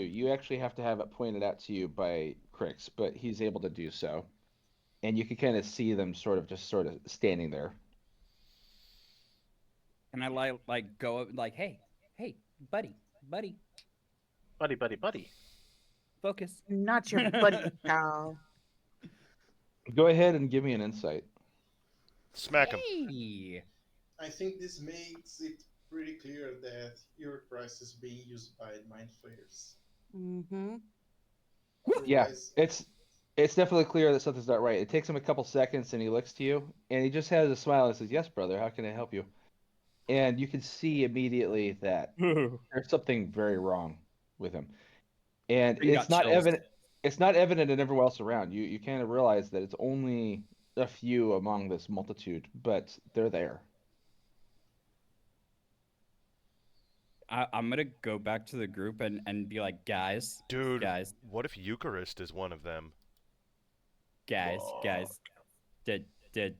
You actually have to have it pointed out to you by Crix, but he's able to do so. And you can kind of see them sort of standing there. And I like go up like, hey, hey, buddy, buddy, Buddy, buddy, buddy. focus. Not your buddy, pal. Go ahead and give me an insight. Smack him. Hey. I think this makes it pretty clear that your price is being used by mind flayers. Mm-hmm. Yeah, Otherwise, it's definitely clear that something's not right. It takes him a couple seconds, and he looks to you, and he just has a smile and says, "Yes, brother. How can I help you?" And you can see immediately that there's something very wrong with him, and You got it's not chills. evident. It's not evident in everyone else around. You kind of realize that it's only a few among this multitude, but they're there. I'm gonna go back to the group and be like, guys, Dude, guys, what if Eucharist is one of them? guys. Did the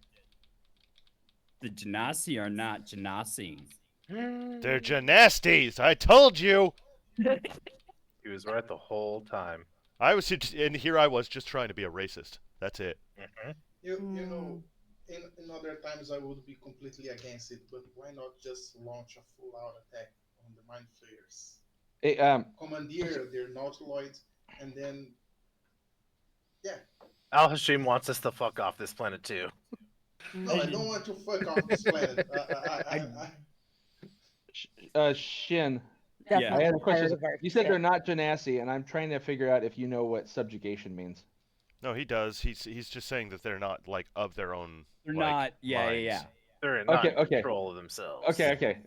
Genasi are not Genasi. They're Genastes! I told you! He was right the whole time. And here I was just trying to be a racist. That's it. Mm-hmm. you know, in other times I would be completely against it, but why not just launch a full-out attack on the mind flayers? Hey, Commandeer their nautiloid, and then yeah. Al Hashim wants us to fuck off this planet too. No, I don't want to fuck off this planet. Shin, Yeah. I Definitely had a question. part of our You said ship. they're not Genasi, and I'm trying to figure out if you know what subjugation means. No, he does. He's just saying that they're not, like, of their own, They're like, not. Yeah, minds. yeah. They're not Okay, in okay. control of themselves. Okay.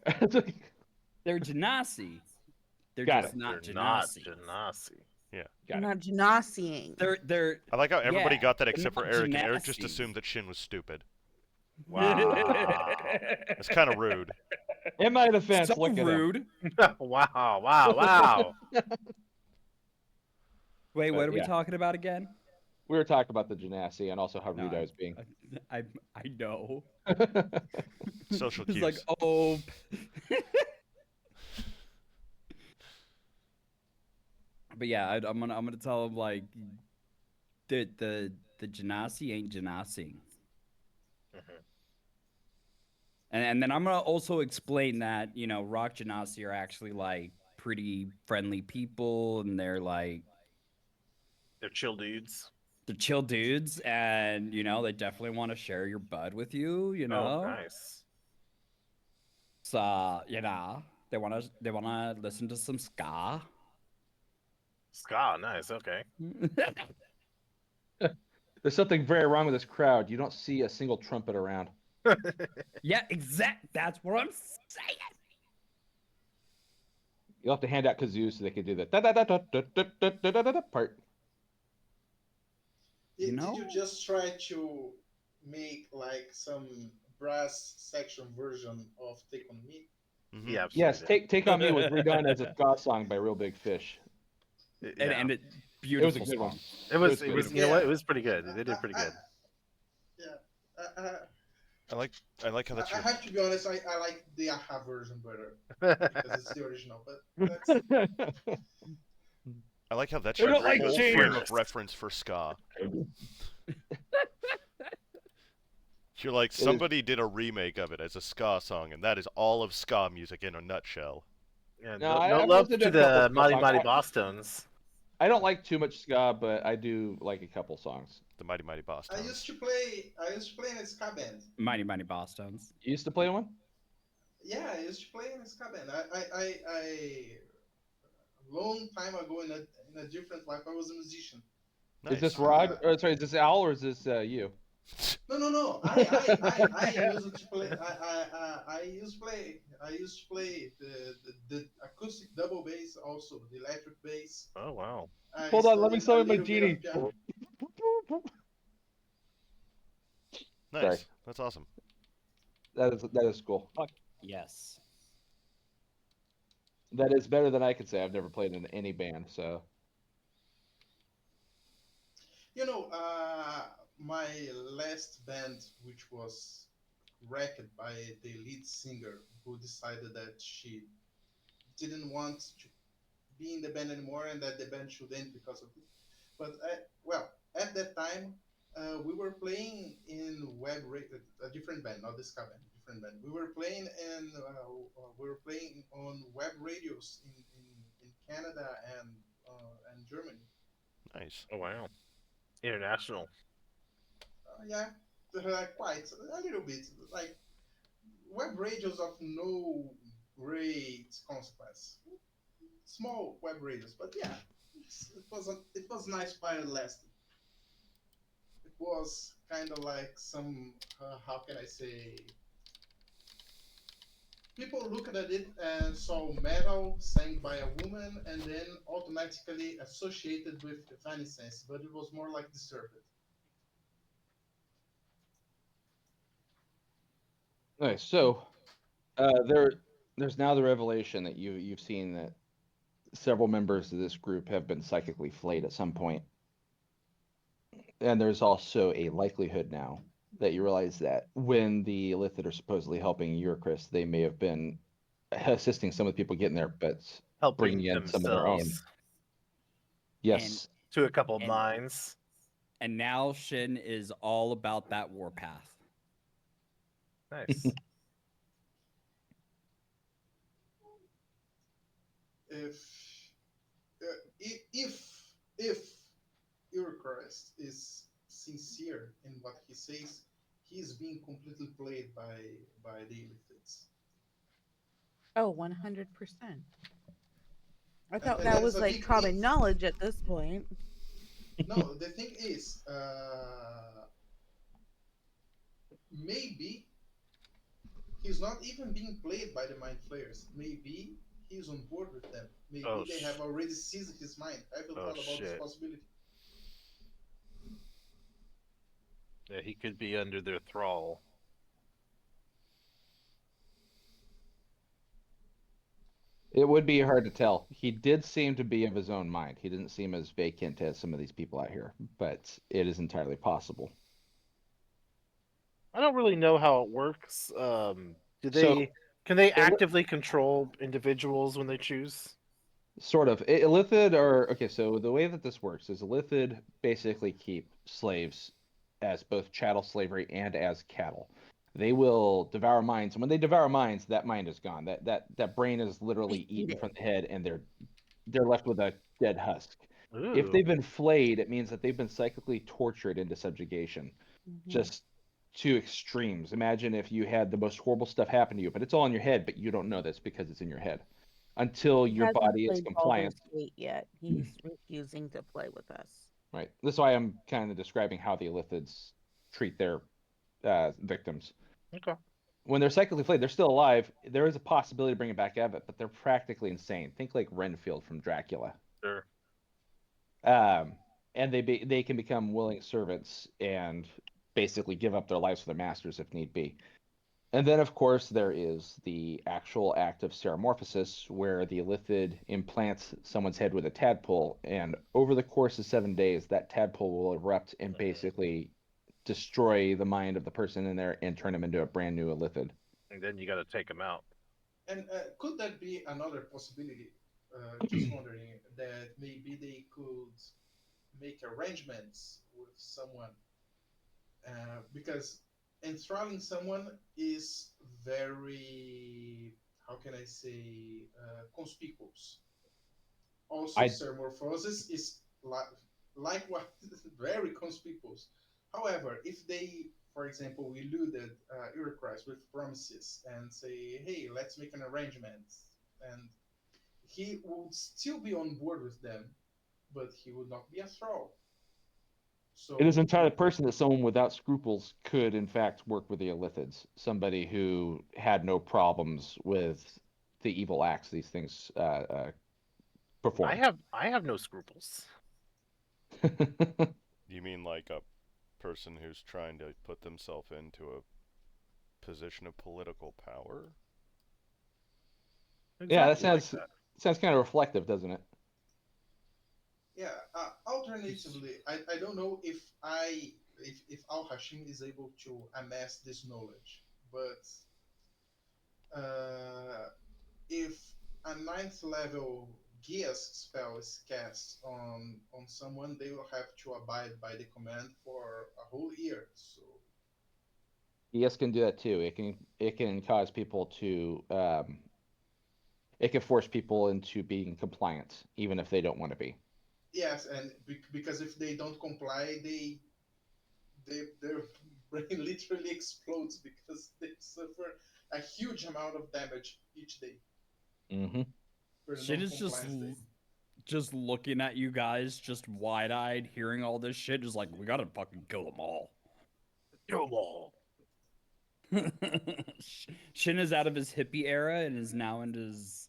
They're Genasi. They're Got just it. not They're not Genasi. Genasi. You're Got it. not Genasiing. They're I like how everybody Yeah, got that they're except for not Eric, and Eric just Genastes. assumed that Shin was stupid. Wow. That's kind of rude. In my defense, so look at him. rude. wow. Wait, what are we yeah. talking about again? We were talking about the Genasi and also how No, rude I was being. I know. Social It's cues. like, oh. But yeah, I'm gonna tell him like, the Genasi ain't Genasi, Mhm. and then I'm gonna also explain that Rock Genasi are actually like pretty friendly people, and they're like They're chill dudes. they're chill dudes, and they definitely want to share your bud with you, Oh, nice. So they wanna listen to some ska. Ska, nice. Okay. There's something very wrong with this crowd. You don't see a single trumpet around. Yeah, that's what I'm saying. You'll have to hand out kazoos so they can do that da-da-da-da-da-da-da-da-da part. Did you just try to make like some brass section version of Take on Me? Mhm. Yeah. Yes, absolutely. Take On Me was redone as a ska song by Real Big Fish. And, Yeah. and it It beautiful was a good song. one. It was. It It was was. good. You know what? It was pretty good. They did pretty good. Yeah. I like how that's I your... have to be honest, I like the Aha version better because it's the original. But that's, I like how that's I your don't like whole change. frame of reference for ska. You're like, is. somebody did a remake of it as a ska song, and that is all of ska music in a nutshell. Yeah, No, no, I've love listened to to a couple the of Mighty songs. Mighty Bosstones. I don't like too much ska, but I do like a couple songs. The Mighty Mighty Boss I Tones. used to play in a ska band. Mighty Bosstones. You used to play one? Yeah, I used to play in a ska band. I a long time ago in a different life, I was a musician. Nice. Is this Rod? Or sorry, is this Al or is this you? No. I used to play. I used to play the acoustic double bass, also the electric bass. Oh wow. I Hold on, let me studied a summon my little bit of genie. piano. Nice. Sorry. That's awesome. That is cool. Yes. That is better than I could say. I've never played in any band, so You know, my last band, which was wrecked by the lead singer, who decided that she didn't want to be in the band anymore, and that the band should end because of it. But well, at that time, we were playing in a different band, not this band, different band. We were playing we were playing on web radios in Canada and Germany. Nice. Oh wow. International. Yeah, quite a little bit. Like web radios of no great consequence. Small web radios, but yeah, it was nice while it lasted. It was kind of like some how can I say? People looked at it and saw metal sang by a woman, and then automatically associated with evanescence, but it was more like disturbed. Nice. So there's now the revelation that you've seen that several members of this group have been psychically flayed at some point. And there's also a likelihood now that you realize that when the Illithid are supposedly helping Eurychris, they may have been assisting some of the people getting there, but bringing Helping in some of their own. themselves Yes. to a couple of and- mines. And now Shin is all about that warpath. Nice. If if Eurychris is sincere in what he says, he is being completely played by the Illithids. Oh, 100%. I thought and that that's was a like big common if. knowledge at this point. No, the thing is, maybe he's not even being played by the mind flayers. Maybe he's on board with them. Maybe Oh, they have already seized his mind. Have you Oh, thought about this shit. possibility? Yeah, he could be under their thrall. It would be hard to tell. He did seem to be of his own mind. He didn't seem as vacant as some of these people out here, but it is entirely possible. I don't really know how it works. Do So- they can they It- actively control individuals when they choose? Sort of. Illithid are okay. So the way that this works is Illithid basically keep slaves as both chattel slavery and as cattle. They will devour minds, and when they devour minds, that mind is gone. That brain is literally They eat eaten it. from the head, and they're left with a dead husk. If Ooh. they've been flayed, it means that they've been psychically tortured into subjugation. Mhm. Just two extremes. Imagine if you had the most horrible stuff happen to you, but it's all in your head, but you don't know this because it's in your head. Until He your hasn't body is played compliant. Baldur's Gate yet. He's refusing to play with us. Right. That's why I'm kind of describing how the Illithids treat their victims. Okay. When they're psychically flayed, they're still alive. There is a possibility to bring it back out of it, but they're practically insane. Think like Renfield from Dracula. Sure. And they can become willing servants and basically give up their lives for their masters if need be. And then, of course, there is the actual act of seramorphosis, where the Illithid implants someone's head with a tadpole, and over the course of 7 days, that tadpole will erupt and basically destroy the mind of the person in there and turn him into a brand new Illithid. And then you got to take them out. And could that be another possibility? Just wondering that maybe they could make arrangements with someone, because enthralling someone is very, how can I say, conspicuous. Also, Sermorphosis is likewise very conspicuous. However, if they, for example, eluded Eurychris with promises and say, hey, let's make an arrangement, and he would still be on board with them, but he would not be a thrall. So It is entirely person that someone without scruples could, in fact, work with the Illithids. Somebody who had no problems with the evil acts these things perform. I have no scruples. You mean like a person who's trying to put themselves into a position of political power? Yeah, that Exactly like sounds kind of reflective, doesn't it? yeah. Alternatively, I don't know if Al Hashim is able to amass this knowledge, but if a ninth level Geass spell is cast on someone, they will have to abide by the command for a whole year. So Yes, can do that too. It can cause people to it can force people into being compliant, even if they don't want to be. yes, and because if they don't comply, their brain literally explodes because they suffer a huge amount of damage each day Mm-hmm. for Shit is non-compliance day. just looking at you guys, just wide-eyed, hearing all this shit, just like we gotta fucking kill them all. Kill them all. Shin is out of his hippie era and is now into his.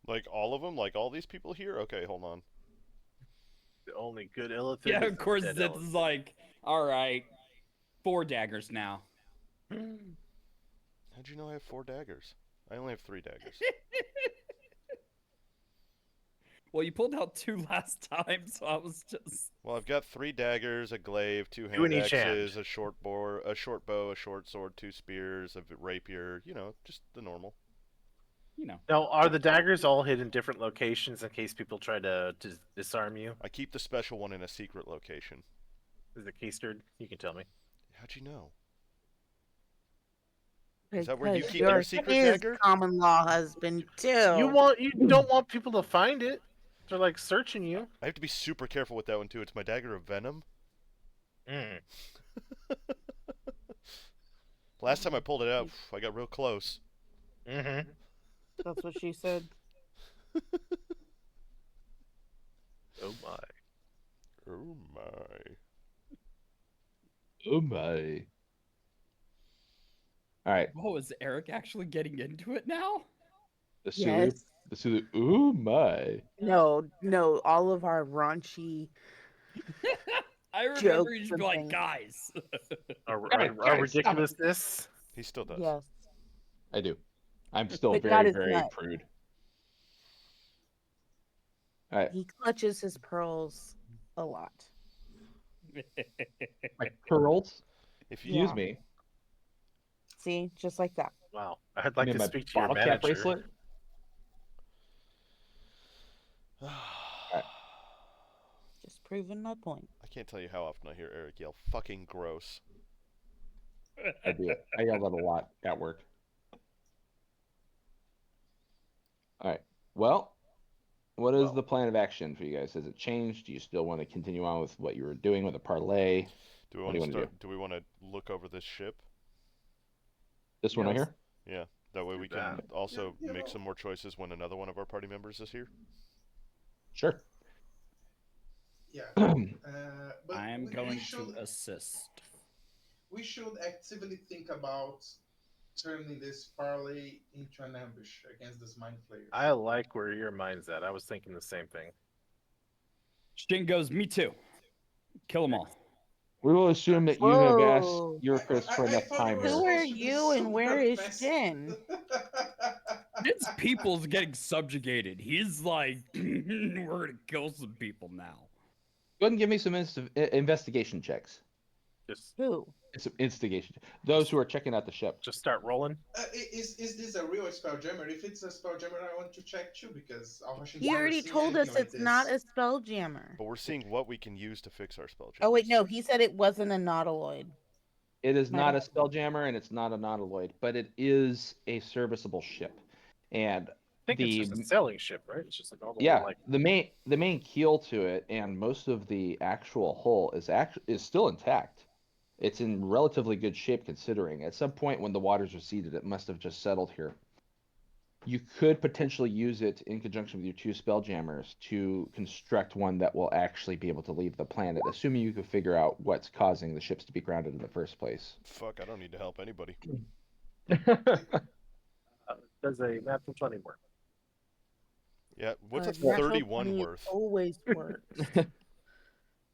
Like all of them? Like all these people here? Okay, hold on. The only good Illithid. Yeah, is of course. dead This Illithid. is like, all right, 4 daggers now. How'd you know I have 4 daggers? I only have 3 daggers. Well, you pulled out 2 last time, so I was just. Well, I've got 3 daggers, a glaive, 2 Two hand in each axes, hand. a short bow, a short sword, 2 spears, a rapier. You know, just the normal. You know. Now, are the daggers all hid in different locations in case people try to disarm you? I keep the special one in a secret location. Is it keistered? You can tell me. How'd you know? Is that Because where you keep yours your secret is dagger? common law husband too. You don't want people to find it. They're like searching you. I have to be super careful with that one too. It's my dagger of venom. Mm. Last time I pulled it out, I got real close. Mm-hmm. That's what she said. Oh my. Oh my. Oh my. All right. Oh, is Eric actually getting into it now? The Sulu. Yes. The Sulu. Oh my. No, all of our raunchy. I remember Jokes you just and be like, things. guys. Our Guys, stop it. ridiculousness. He still does. Yes. I do. I'm still But not very, as very much. prude. All right. He clutches his pearls a lot. My pearls. If you Excuse Yeah. me. See, just like that. Wow. I'd I like mean, to my speak to your bottle cap manager. bracelet. Just proving my point. I can't tell you how often I hear Eric yell "fucking gross." I do it. I yell that a lot at work. All right. Well, what is the plan of action for you guys? Has it changed? Do you still want to continue on with what you were doing with the parlay? Do we What want do to you wanna start? Do we want to look over this ship? This one right Yes. here? Yeah. That way we Do can that. also Yeah, make well- some more choices when another one of our party members is here. Sure. Yeah. But I am we going should to assist. we should actively think about turning this parlay into an ambush against this mind flayer. I like where your mind's at. I was thinking the same thing. Shin goes, me too. Kill them all. We will assume that you have asked Whoa. your Chris for enough thought time we were here. Who are supposed to be you and where super is fast. Shin? His people's getting subjugated. He's like, we're gonna kill some people now. Go ahead and give me some investigation checks. Just Who? It's instigation. Those who are checking out the ship. start rolling. Is this a real spelljammer? If it's a spelljammer, I want to check too because He already told us it's not a spelljammer. But we're seeing what we can use to fix our spell. Oh wait, jams. no, he said it wasn't a nautiloid. It is My not a bad. spelljammer and it's not a nautiloid, but it is a serviceable ship. And I think it's just a sailing ship, right? It's just like all the like the main keel to it and most of the actual hull is still intact. It's in relatively good shape considering. At some point when the waters receded, it must have just settled here. You could potentially use it in conjunction with your 2 spelljammers to construct one that will actually be able to leave the planet, assuming you could figure out what's causing the ships to be grounded in the first place. Fuck, I don't need to help anybody. does a natural 20 work? Yeah, what's a Natural 31 20 worth? Always works.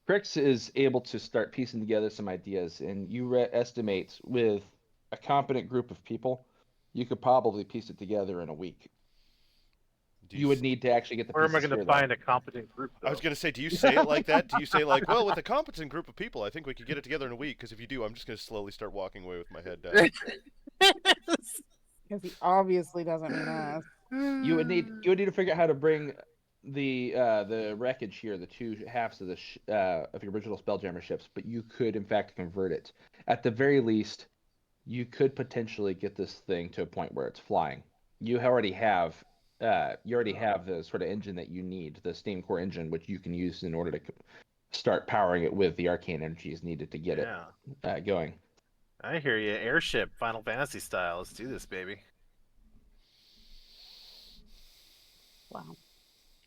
Crix is able to start piecing together some ideas, and you estimate with a competent group of people, you could probably piece it together in a week. Do You would need to actually get the Where am I pieces going here, to though. find a competent group? I was though? gonna say, do you say it like that? Do you say like, well, with a competent group of people, I think we could get it together in a week? Because if you do, I'm just gonna slowly start walking away with my head down. Because he obviously doesn't mean us. You would need to figure out how to bring the wreckage here, the two halves of of your original Spelljammer ships, but you could in fact convert it. At the very least, you could potentially get this thing to a point where it's flying. You already have the sort of engine that you need, the steam core engine, which you can use in order to start powering it with the arcane energies needed to get Yeah. it going. I hear you. Airship, Final Fantasy style. Let's do this, baby. Wow.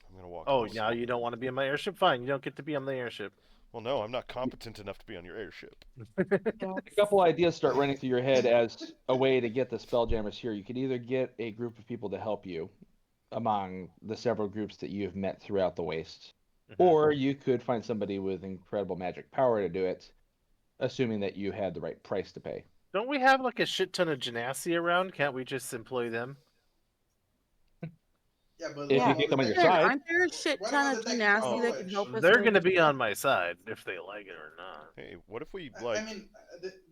I'm gonna walk. Oh, closer. now you don't want to be on my airship? Fine, you don't get to be on the airship. Well, no, I'm not competent enough to be on your airship. A couple ideas start running through your head as a way to get the Spelljammers here. You could either get a group of people to help you among the several groups that you have met throughout the wastes, or you could find somebody with incredible magic power to do it, assuming that you had the right price to pay. Don't we have like a shit ton of genasi around? Can't we just employ them? Yeah, but If what you about get them the on your technical- side. Aren't there a shit What ton about of the technical genasi that can knowledge? help us? They're move gonna the be ship? on my side if they like it or not. Hey, what if we I like? mean,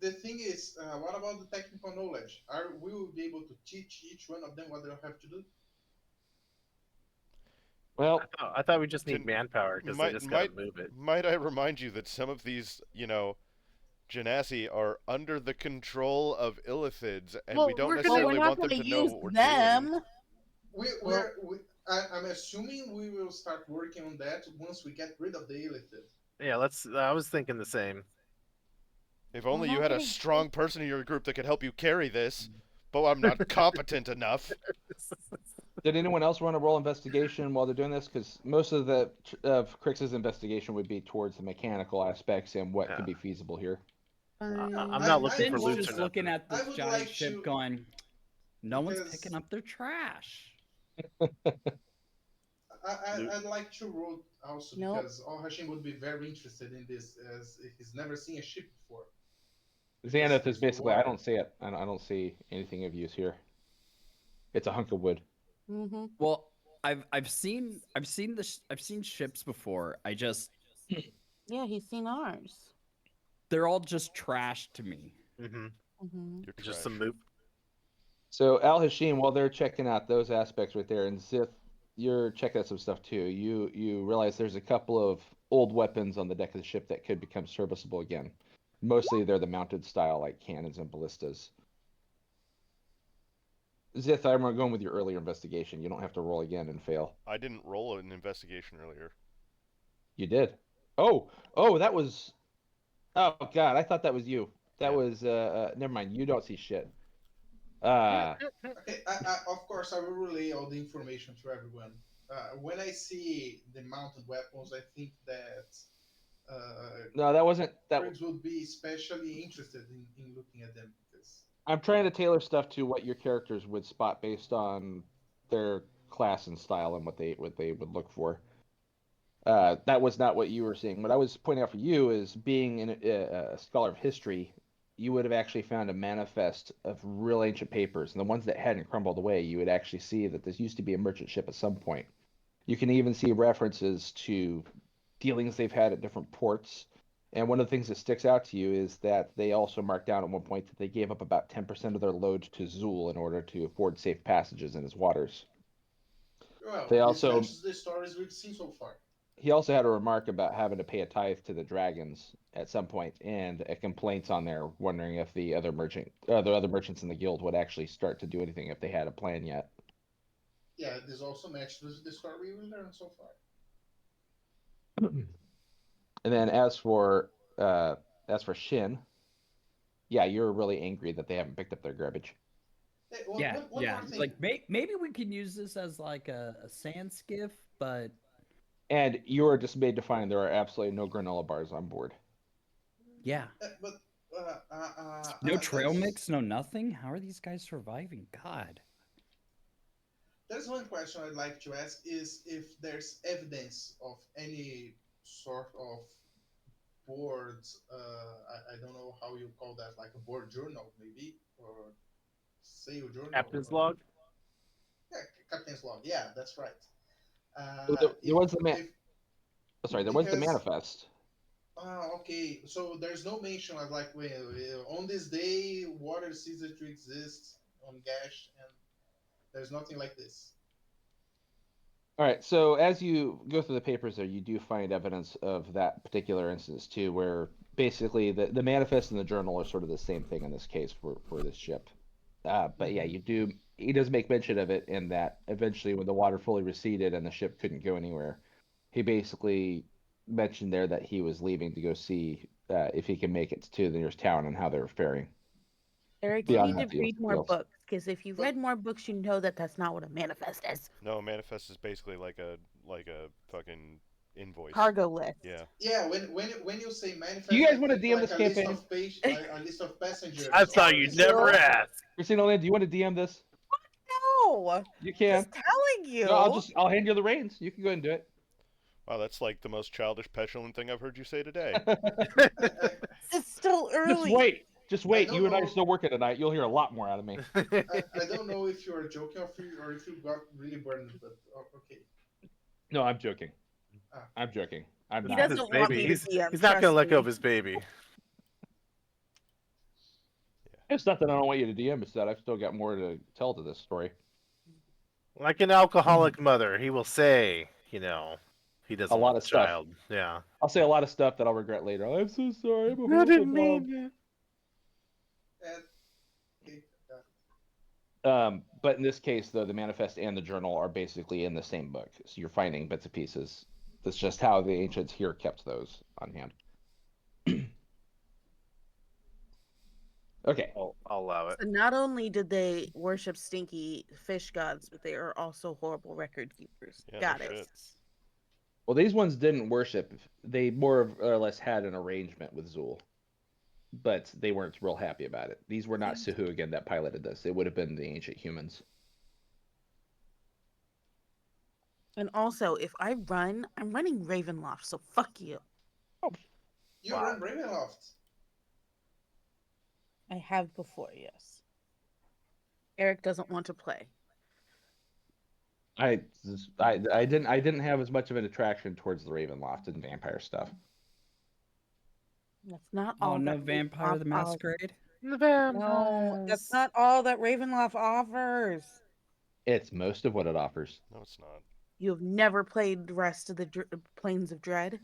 the thing is, what about the technical knowledge? We will be able to teach each one of them what they'll have to do? Well, I thought we just need Can- manpower because they just gotta move it. Might I remind you that some of these, genasi are under the control of illithids, and we don't we're necessarily not want them gonna to know use what we're them. doing. I'm assuming we will start working on that once we get rid of the illithid. Yeah, I was thinking the same. If only We're you not had a gonna- strong person in your group that could help you carry this, but I'm not competent enough. did anyone else run a roll investigation while they're doing this? Because most of the of Crix's investigation would be towards the mechanical aspects and what could be feasible here. I'm not looking for Finn's loot. just looking at I this would giant like ship to- going, no one's because- picking up their trash. I'd like to roll also Nope. because Hashim would be very interested in this as he's never seen a ship before. Xanath is the basically, I water. don't see it. I don't see anything of use here. It's a hunk of wood. Mm-hmm. Well, I've seen ships before. Yeah, he's seen ours. They're all just trash to me. Mm-hmm. Mm-hmm. You're Just trash. some moop. So Al Hashim, while they're checking out those aspects right there, and Zith, you're checking out some stuff too. You realize there's a couple of old weapons on the deck of the ship that could become serviceable again. Mostly they're the mounted style, like cannons and ballistas. Zith, I'm going with your earlier investigation. You don't have to roll again and fail. I didn't roll an investigation earlier. You did. Oh, that was. Oh God, I thought that was you. That Yeah. was. Never mind. You don't see shit. Okay, of course I will relay all the information to everyone. When I see the mounted weapons, I think that No, that wasn't. That Briggs would be especially interested in looking at them because I'm trying to tailor stuff to what your characters would spot based on their class and style and what they would look for. That was not what you were seeing. What I was pointing out for you is being a scholar of history, you would have actually found a manifest of real ancient papers, and the ones that hadn't crumbled away, you would actually see that this used to be a merchant ship at some point. You can even see references to dealings they've had at different ports. And one of the things that sticks out to you is that they also marked down at one point that they gave up about 10% of their load to Zul in order to afford safe passages in his waters. well, They this also- matches the stories we've seen so far. He also had a remark about having to pay a tithe to the dragons at some point, and a complaint on there, wondering if the other merchants in the guild would actually start to do anything if they had a plan yet. Yeah, this also matches the story we learned so far. And then as for Shin, yeah, you're really angry that they haven't picked up their garbage. Hey, Yeah, one yeah. more thing. Like maybe we can use this as like a sand skiff, but And you are dismayed to find there are absolutely no granola bars on board. yeah, But no trail there's- mix, no nothing. How are these guys surviving? God. There's one question I'd like to ask is if there's evidence of any sort of board, I don't know how you call that, like a board journal maybe, or sail journal. Captain's or- log. Yeah, captain's log. Yeah, that's right. There was the there was the because- manifest. Okay, so there's no mention of like, well, on this day, water ceases to exist. on Gash, and there's nothing like this. All right, so as you go through the papers there, you do find evidence of that particular instance too, where basically the manifest and the journal are sort of the same thing in this case for this ship. But yeah, he does make mention of it in that eventually when the water fully receded and the ship couldn't go anywhere, he basically mentioned there that he was leaving to go see if he can make it to the nearest town and how they were faring. Eric, you Beyond need that, to he read more feels. books because if you read more books, you know that that's not what a manifest is. No, a manifest is basically like a fucking invoice. Cargo list. Yeah. Yeah, when you say manifest, Do you guys I want to think DM like this a list campaign? of a list of passengers. I thought or you'd list never of- ask. Christina Land, do you want to DM this? No, You can. just telling you. No, I'll hand you the reins. You can go ahead and do it. Wow, that's like the most childish, petulant thing I've heard you say today. It's still early. Just wait. don't You and I know. are still working tonight. You'll hear a lot more out of me. I don't know if you are joking or if you got really burned, but okay. No, I'm joking. Ah. I'm joking. I'm He not. doesn't His want me baby. to DM. He's not gonna trust let go me. of his baby. It's not that I don't want you to DM. It's that I've still got more to tell to this story. Like an alcoholic mother, he will say, he doesn't A lot want of the stuff. child. Yeah. I'll say a lot of stuff that I'll regret later. I'm so sorry. I'm a I horrible didn't mom. mean it. And, okay, got it. But in this case, though, the manifest and the journal are basically in the same book. So you're finding bits and pieces. That's just how the ancients here kept those on hand. Okay. I'll allow it. So not only did they worship stinky fish gods, but they are also horrible record keepers. Yeah, Got no it. shit. Well, these ones didn't worship. They more or less had an arrangement with Zul, but they weren't real happy about it. These were not Suhugan that piloted this. It would have been the ancient humans. And also, if I run, I'm running Ravenloft, so fuck you. You Wow. run Ravenloft. I have before, yes. Eric doesn't want to play. I didn't have as much of an attraction towards the Ravenloft and vampire stuff. That's not Oh all. no, that Vampire Ravenloft the Masquerade. No, that's not all that Ravenloft offers. It's most of what it offers. No, it's not. You've never played the rest of the Plains of Dread?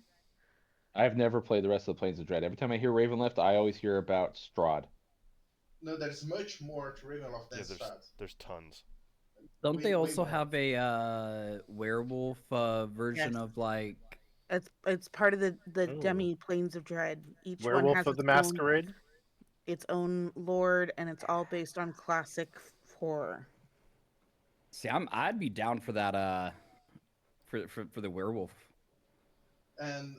I've never played the rest of the Plains of Dread. Every time I hear Ravenlift, I always hear about Strahd. No, there's much more to Ravenloft than Yeah, Strahd. there's tons. Don't Way- they way also more. have a werewolf version Yes. of like? It's part of the Ooh. Demi Plains of Dread. Each one Werewolf has of the its own, Masquerade? its own lord, and it's all based on classic horror. See, I'd be down for that. For the werewolf. And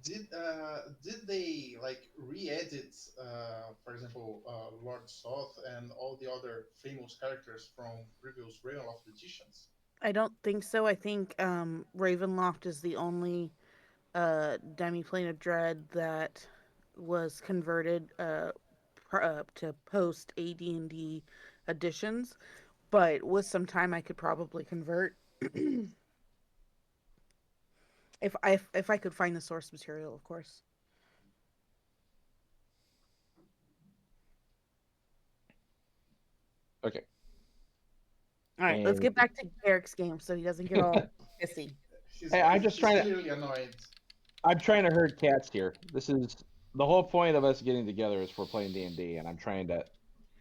did they like re-edit, for example, Lord Soth and all the other famous characters from previous Ravenloft editions? I don't think so. I think Ravenloft is the only Demi-Plane of Dread that was converted to post AD&D editions. But with some time, I could probably convert. if I could find the source material, of course. Okay. All right, let's get And- back to Eric's game so he doesn't get all pissy. Hey, I'm just trying to- clearly annoyed. I'm trying to herd cats here. This is the whole point of us getting together is for playing D&D, and I'm trying to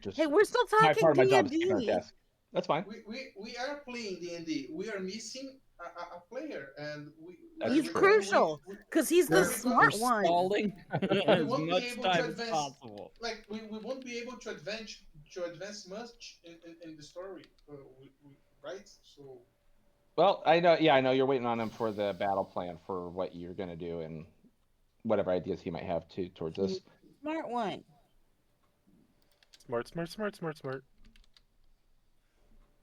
just. Hey, we're still my talking part of my job is taking our D&D. task. That's fine. We are playing D&D. We are missing a player, and He's we- crucial we- because he's the We're- smart We're one. stalling as won't be much able to time as advance. possible. like we won't be able to advance much in the story, right? So Well, I know. Yeah, I know you're waiting on him for the battle plan for what you're going to do and whatever ideas he might have towards this. Smart one. Smart.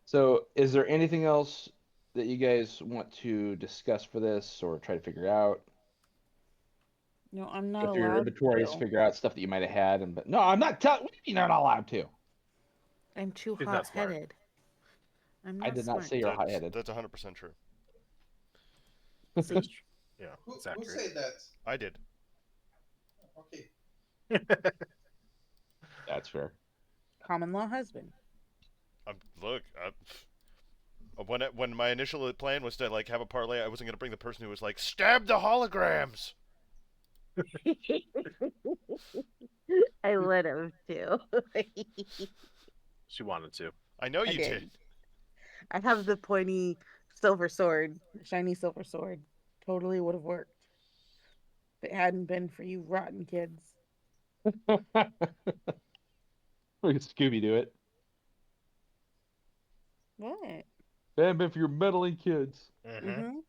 So, is there anything else that you guys want to discuss for this or try to figure out? No, I'm not Go through your allowed inventories, to. figure out stuff that you might have had, and but no, I'm not telling. What do you mean you're not allowed to? I'm too He's not smart. hot-headed. I'm I not did smart. not say you're hot-headed. That's 100% true. See? Yeah, who it's accurate. said that? I did. Okay. That's fair. Common law husband. Look, when my initial plan was to like have a parlay, I wasn't gonna bring the person who was like stab the holograms. I would have too. She wanted to. I know I you did. did. I have the pointy silver sword, shiny silver sword. Totally would have worked if it hadn't been for you rotten kids. We could Scooby do it. What? Damn, if you're meddling kids. Mm-hmm.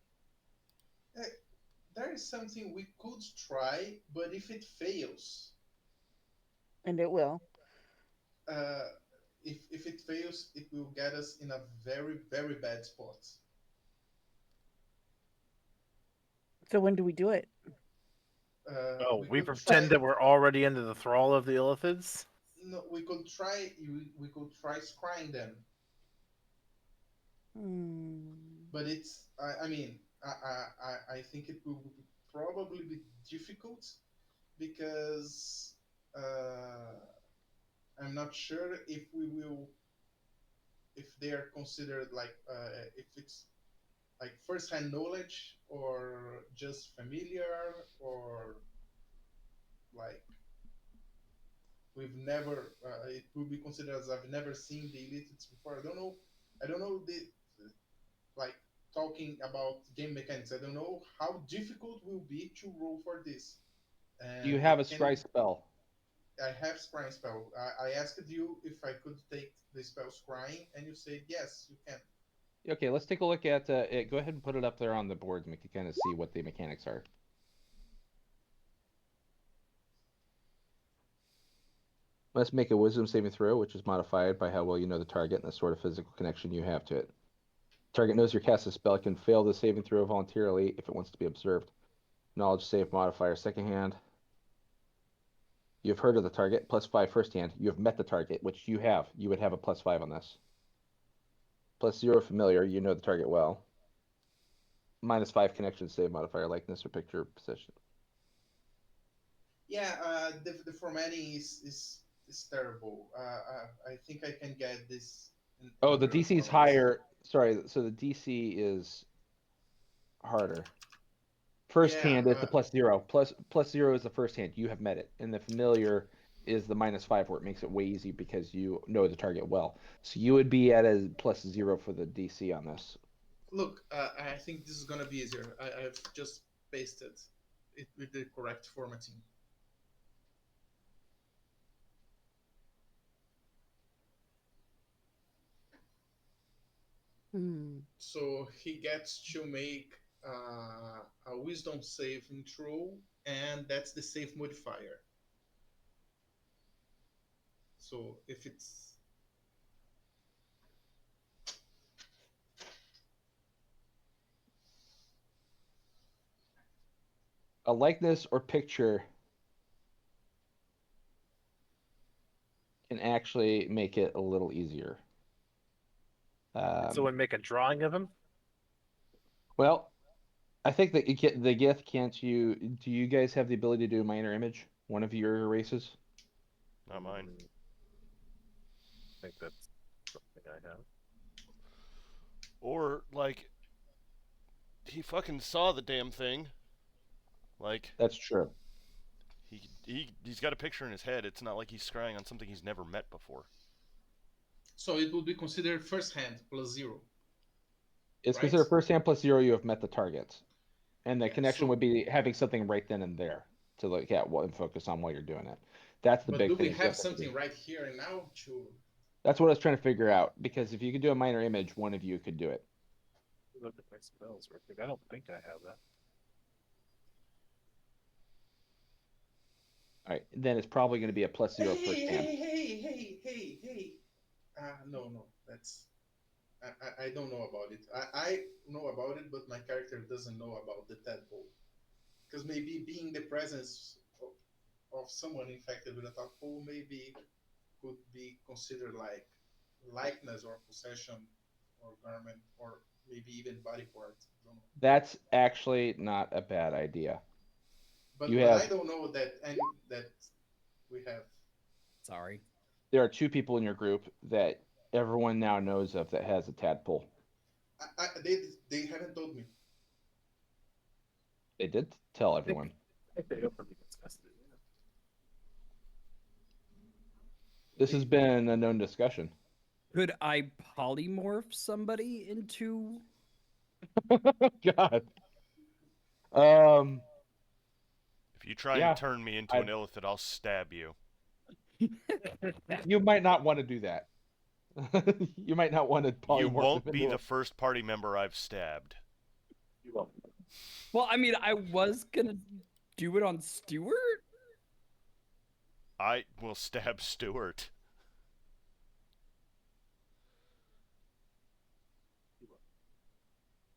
There is something we could try, but if it fails, And it will. uh, if it fails, it will get us in a very very bad spot. So when do we do it? Oh, we could pretend try, that we're already under the thrall of the Illithids? no, we could try. We could try scrying them, but it's. I mean, I think it will probably be difficult because I'm not sure if we will if they are considered like if it's like first-hand knowledge or just familiar or like we've never it will be considered as I've never seen the Elitids before. I don't know the like talking about game mechanics. I don't know how difficult will be to roll for this. Do you And have a it can scry spell? I have scrying spell. I asked you if I could take the spell scrying, and you said yes, you can. Okay, let's take a look at it. Go ahead and put it up there on the board and we can kind of see what the mechanics are. Let's make a wisdom saving throw, which is modified by how well you know the target and the sort of physical connection you have to it. Target knows your cast a spell, it can fail the saving throw voluntarily if it wants to be observed. Knowledge save modifier second hand. You have heard of the target, +5 first hand. You have met the target, which you have. You would have a +5 on this. +0 familiar, you know the target well. -5 connection save modifier, likeness or picture position. Yeah, the formatting is terrible. I think I can get this. Oh, the Under a DC is comment. higher. Sorry, so the DC is harder. First Yeah, hand is the +0. +0 is the first hand. You have met it, and the familiar is the -5, where it makes it way easy because you know the target well. So you would be at a +0 for the DC on this. look, I think this is gonna be easier. I've just pasted it with the correct formatting. So he gets to make a wisdom saving throw, and that's the save modifier. So if it's A likeness or picture can actually make it a little easier. Did someone make a drawing of him? Well, I think that the Gith can't you. Do you guys have the ability to do a minor image? One of your races? Not mine. I think that's something I have. Or like he fucking saw the damn thing. Like That's true. he's got a picture in his head. It's not like he's scrying on something he's never met before. so, it would be considered first hand +0. It's Right. considered first hand +0. You have met the targets, and the Yeah, connection so- would be having something right then and there to look at and focus on while you're doing it. That's the But big do thing. we is you have to do- something right here and now to? That's what I was trying to figure out, because if you could do a minor image, one of you could do it. Look at my spells real quick. I don't think I have that. All right, then it's probably going to be a +0 Hey, first hand. hey. No, that's I don't know about it. I know about it, but my character doesn't know about the tadpole. Because maybe being the presence of someone infected with a tadpole maybe could be considered like likeness or possession or garment or maybe even body part. I don't know. That's actually not a bad idea. But You but have I don't know that that we have. Sorry. there are 2 people in your group that everyone now knows of that has a tadpole. They haven't told me. They did tell everyone. I think they openly discussed it. This has been a known discussion. Could I polymorph somebody into? God. Um. If you try Yeah, and turn me into an illithid, I'll stab you. you might not want to do that. You might not want to polymorph. You won't them be into the first party member I've stabbed. You won't. Well, I mean, I was gonna do it on Stuart. I will stab Stuart.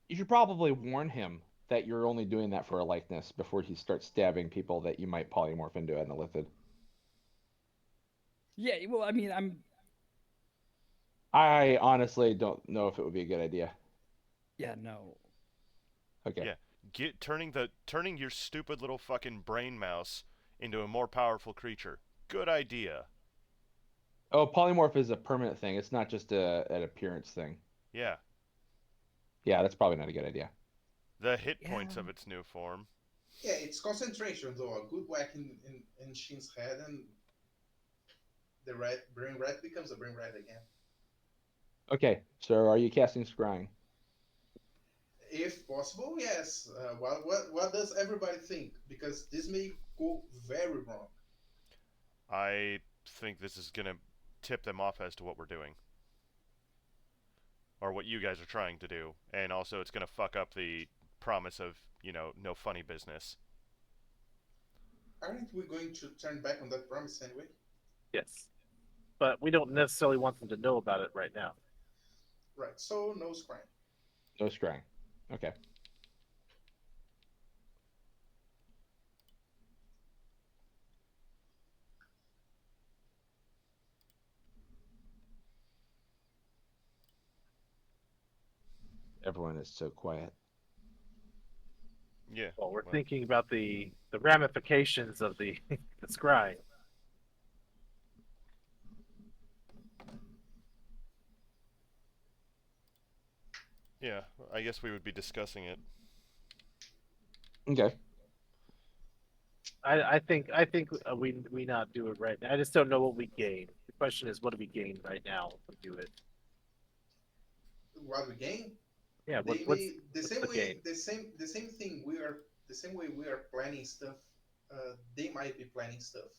You should probably warn him that you're only doing that for a likeness before he starts stabbing people that you might polymorph into an illithid. Yeah, well, I mean, I honestly don't know if it would be a good idea. yeah, no. Okay. Yeah, turning your stupid little fucking brain mouse into a more powerful creature. Good idea. Oh, polymorph is a permanent thing. It's not just an appearance thing. Yeah. Yeah, that's probably not a good idea. The hit points Yeah. of its new form. Yeah, it's concentration though. A good whack in Shin's head, and the brain rat becomes a brain rat again. Okay, so are you casting scrying? If possible, yes. What does everybody think? Because this may go very wrong. I think this is gonna tip them off as to what we're doing. Or what you guys are trying to do. And also it's gonna fuck up the promise of, no funny business. Aren't we going to turn back on that promise anyway? Yes. But we don't necessarily want them to know about it right now. Right. So no scrying. No scrying. Okay. Everyone is so quiet. Yeah. Well, we're thinking about the ramifications of the the scrying. Yeah, I guess we would be discussing it. Okay. I think we not do it right now. I just don't know what we gain. The question is, what do we gain right now if we do it? What we gain? Yeah, They what's may the same the way gain? the same thing we are the same way we are planning stuff. They might be planning stuff,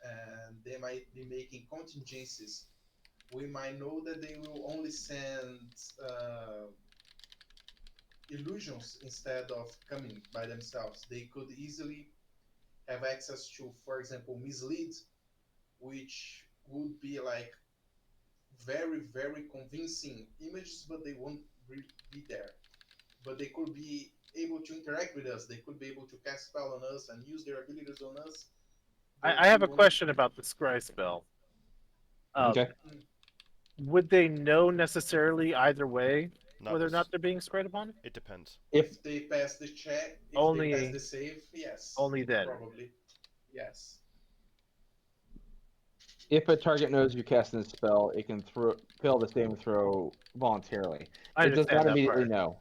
and they might be making contingencies. We might know that they will only send illusions instead of coming by themselves. They could easily have access to, for example, mislead, which would be like very, very convincing images, but they won't be there. But they could be able to interact with us. They could be able to cast spell on us and use their abilities on us. I have a question about the scry spell. Okay. Would they know necessarily either way Not whether or this- not they're being scried upon? It depends. If they pass the check, if Only- they pass the save, yes. only then. Probably. Yes. If a target knows you're casting a spell, it can fail the saving throw voluntarily. I It does understand not that immediately part. know.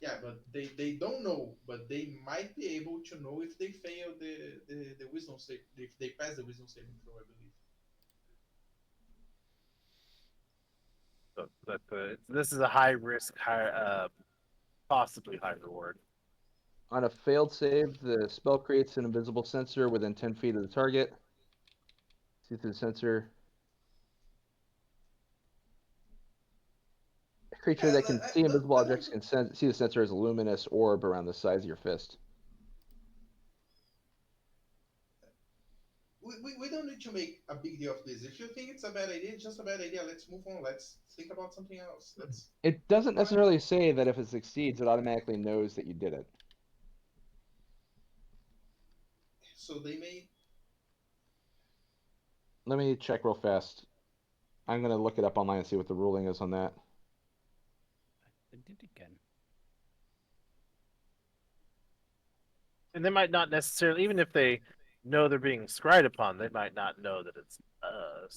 Yeah, but they don't know, but they might be able to know if they fail the wisdom save, if they pass the wisdom saving throw, I believe. So this is a high risk, possibly high reward. On a failed save, the spell creates an invisible sensor within 10 feet of the target. See through the sensor. A creature that can see invisible objects can see the sensor as a luminous orb around the size of your fist. We don't need to make a big deal of this. If you think it's a bad idea, it's just a bad idea. Let's move on. Let's think about something else. It doesn't necessarily say that if it succeeds, it automatically knows that you did it. So they may. Let me check real fast. I'm going to look it up online and see what the ruling is on that. I did again. And they might not necessarily, even if they know they're being scryed upon, they might not know that it's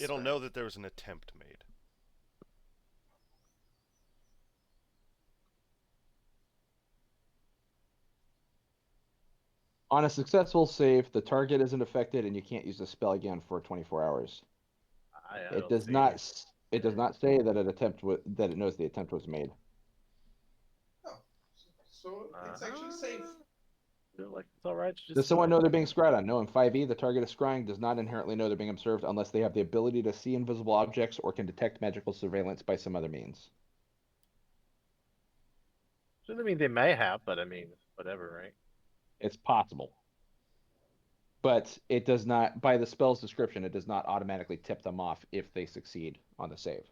It'll know that there was an attempt made. On a successful save, the target isn't affected, and you can't use the spell again for 24 hours. I It don't does see. not. It does not say that that it knows the attempt was made. Oh, so it's actually safe. Feel like it's all right to just Does someone know they're being scryed on? No, in 5e, the target is scrying does not inherently know they're being observed unless they have the ability to see invisible objects or can detect magical surveillance by some other means. Doesn't mean they may have, but I mean, whatever, right? It's possible. But it does not, by the spell's description, it does not automatically tip them off if they succeed on the save.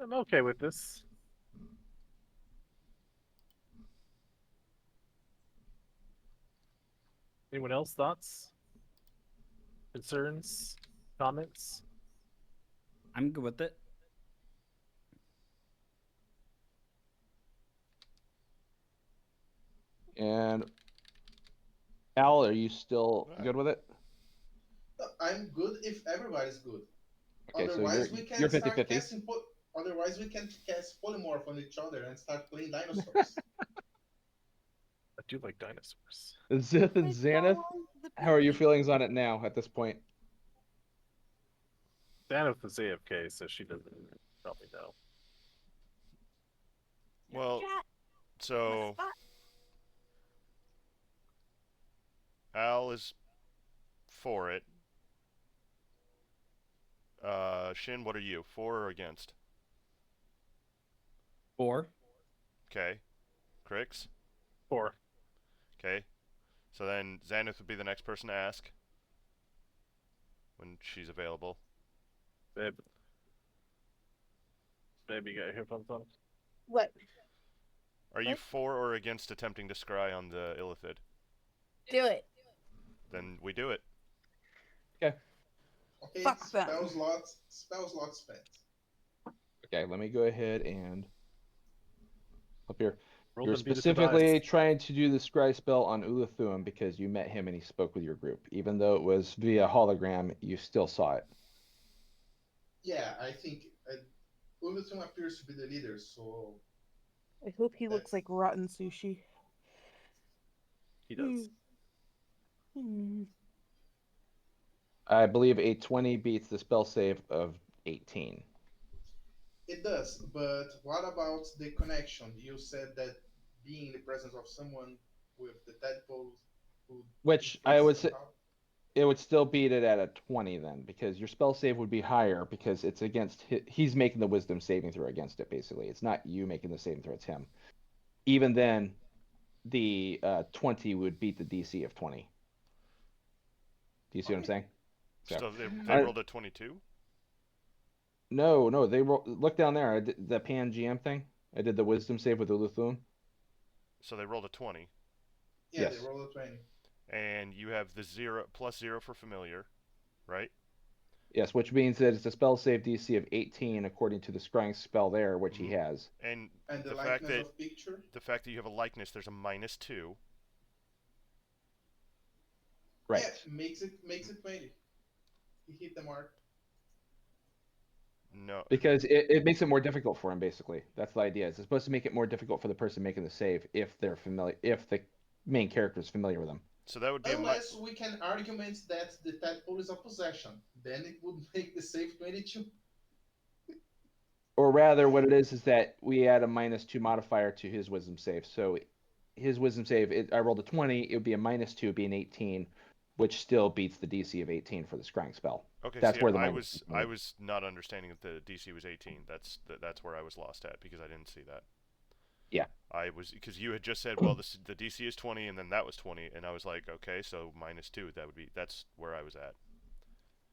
I'm okay with this. Anyone else thoughts? Concerns? Comments? I'm good with it. And Al, are you still good with it? I'm good if everybody's good. Okay, Otherwise, so we can you're start 50-50. casting. Otherwise, we can cast polymorph on each other and start playing dinosaurs. I do like dinosaurs. Zith and Xanath, how are your feelings on it now at this point? Xanath is AFK, so she doesn't probably know. Well, so Al is for it. Shin, what are you? For or against? 4. Okay. Crix? 4. Okay. So then Xanath would be the next person to ask when she's available. Babe. Babe, you got headphones on? What? Are you What? for or against attempting to scry on the Illithid? Do it. Then we do it. Okay. Okay, Fuck them. spell slot spent. Okay, let me go ahead and up here. Roll You're them beautiful specifically dice. trying to do the scry spell on Ulathum because you met him and he spoke with your group. Even though it was via hologram, you still saw it. Yeah, I think Uluthum appears to be the leader, so I hope he looks that's like rotten sushi. He does. Hmm. I believe a 20 beats the spell save of 18. it does. But what about the connection? You said that being in the presence of someone with the tadpole would Which I increase would say somehow. it would still beat it at a 20 then, because your spell save would be higher because it's against he's making the wisdom saving throw against it, basically. It's not you making the saving throw, it's him. Even then, the 20 would beat the DC of 20. Do you see what I'm saying? So they I- rolled a 22? No, look down there. I did the Pan GM thing. I did the wisdom save with Uluthum. So they rolled a 20. Yeah, Yes. they roll a 20. And you have the +0 for familiar, right? Yes, which means that it's a spell save DC of 18 according to the scrying spell there, which he has. And And the fact likeness that of picture. the fact that you have a likeness, there's a -2. Right. Yeah, makes it 20. He hit the mark. No. Because it makes it more difficult for him, basically. That's the idea. It's supposed to make it more difficult for the person making the save if they're familiar, if the main character is familiar with them. So that would be Unless we can argument that the tadpole is a possession, then it would make the save 22. Or rather, what it is that we add a -2 modifier to his wisdom save. So his wisdom save, I rolled a 20, it would be a -2, be an 18, which still beats the DC of 18 for the scrying spell. Okay, That's see, where the I minus was not understanding that the DC was 18. That's where I was lost at because I didn't see that. Yeah. I was because you had just said, well, the DC is 20, and then that was 20, and I was like, okay, so -2. That's where I was at.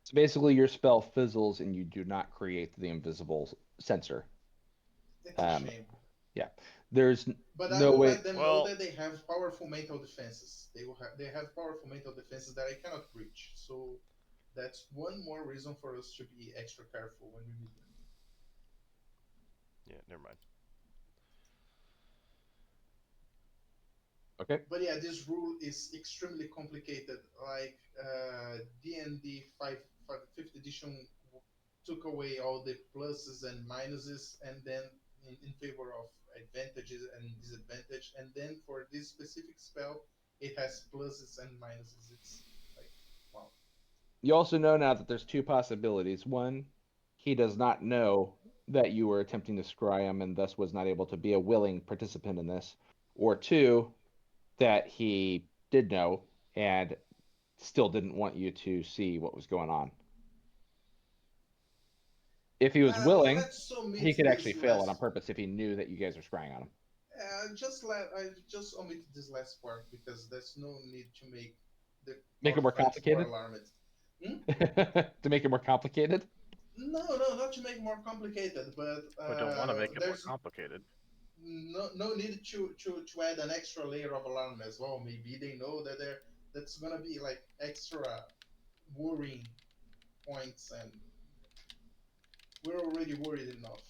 So basically, your spell fizzles and you do not create the invisible sensor. It's a shame. Yeah, there's But I no will way. let them know that they have powerful mental defenses. They have powerful mental defenses that I cannot reach. So that's one more reason for us to be extra careful when we meet them. Yeah, never mind. Okay. But yeah, this rule is extremely complicated. Like D&D 5th edition took away all the pluses and minuses, and then in favor of advantages and disadvantage. And then for this specific spell, it has pluses and minuses. It's like, wow. You also know now that there's two possibilities. One, he does not know that you were attempting to scry him and thus was not able to be a willing participant in this. Or two, that he did know and still didn't want you to see what was going on. If he was willing, Let's omit he could actually this fail it on last. purpose if he knew that you guys were scrying on him. I just omit this last part because there's no need to make Make our it more friends more complicated? alarmed. Hmm? To make it more complicated? No, not to make it more complicated, but We don't want to make it more there's complicated. no need to add an extra layer of alarm as well. Maybe they know that that's gonna be like extra worrying points, and we're already worried enough.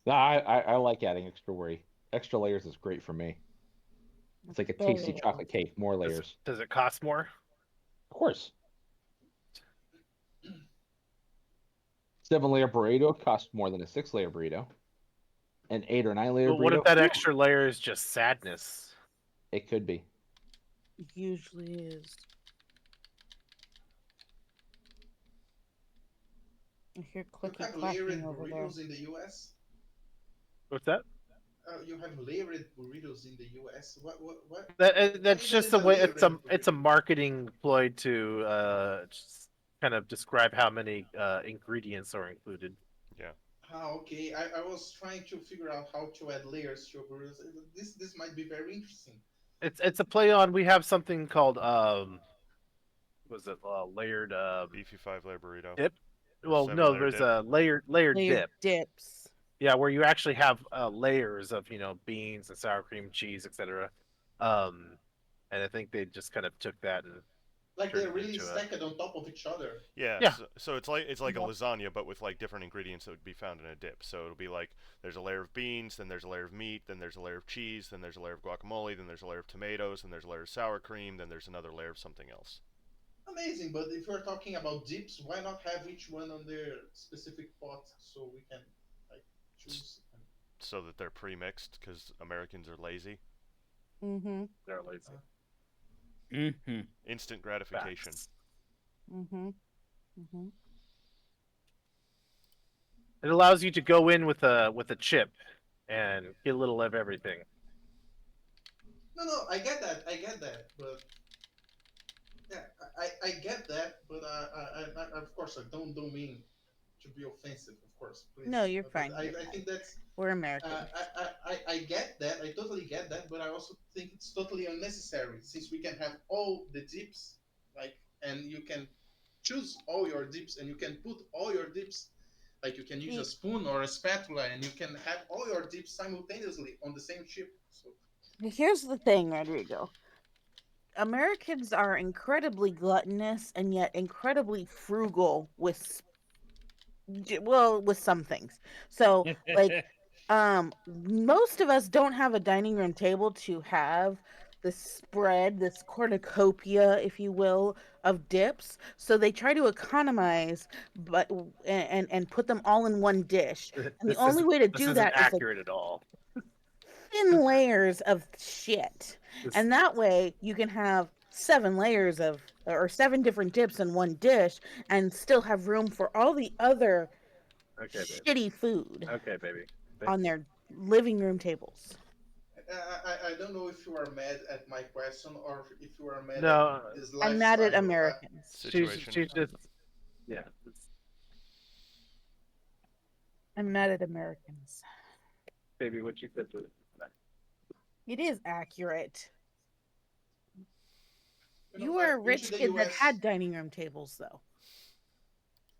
No, I like adding extra worry. Extra layers is great for me. It's like a tasty chocolate cake, more layers. Does it cost more? Of course. 7-layer burrito costs more than a 6-layer burrito. An 8 or 9-layer But what burrito. if that extra layer is just sadness? It could be. Usually is. I hear You clicky have layered clacking over there. burritos in the U.S. What's that? You have layered burritos in the U.S. What? That's What even just is a way. layered It's a burrito? marketing ploy to just kind of describe how many ingredients are included. Yeah. Okay. I was trying to figure out how to add layers to burritos. This might be very interesting. It's a play on. We have something called was it layered Beefy 5-layer burrito. dip? Or Well, no, 7-layer there's dip. a layered Layered dip. dips. Yeah, where you actually have layers of beans and sour cream, cheese, etc. Um, and I think they just kind of took that and Like turned they're it really into a stacked on top of each other. Yeah, Yeah. so it's like a Yeah. lasagna, but with like different ingredients that would be found in a dip. So it'll be like there's a layer of beans, then there's a layer of meat, then there's a layer of cheese, then there's a layer of guacamole, then there's a layer of tomatoes, then there's a layer of sour cream, then there's another layer of something else. Amazing, but if we're talking about dips, why not have each one on their specific pot so we can like choose? So that they're pre-mixed because Americans are lazy. Mm-hmm. they're lazy. Mm-hmm. Instant gratification. Facts. Mm-hmm. Mm-hmm. It allows you to go in with a chip and get a little of everything. No, I get that, but yeah, I get that, but of course I don't mean to be offensive, of course, please. No, you're But fine. I You're think fine. that's We're American. I get that. I totally get that, but I also think it's totally unnecessary since we can have all the dips, like, and you can choose all your dips and you can put all your dips, like you can use a spoon or a spatula and you can have all your dips simultaneously on the same chip. So Here's the thing, Rodrigo. Americans are incredibly gluttonous and yet incredibly frugal with with some things. So like most of us don't have a dining room table to have the spread, this cornucopia, if you will, of dips. So they try to economize, but and put them all in one dish. And the only way to This do isn't that is like accurate at all. thin layers of shit. This- And that way you can have 7 layers of or 7 different dips in one dish and still have room for all the other okay, baby. shitty food Okay, baby. on their living room tables. I don't know if you are mad at my question or if you are mad No, at this I'm mad at lifestyle. Americans. Situation. she's just yeah. I'm mad at Americans. Baby, what you said to it. It is accurate. know, You were a I've been rich to the kid that US. had dining room tables, though.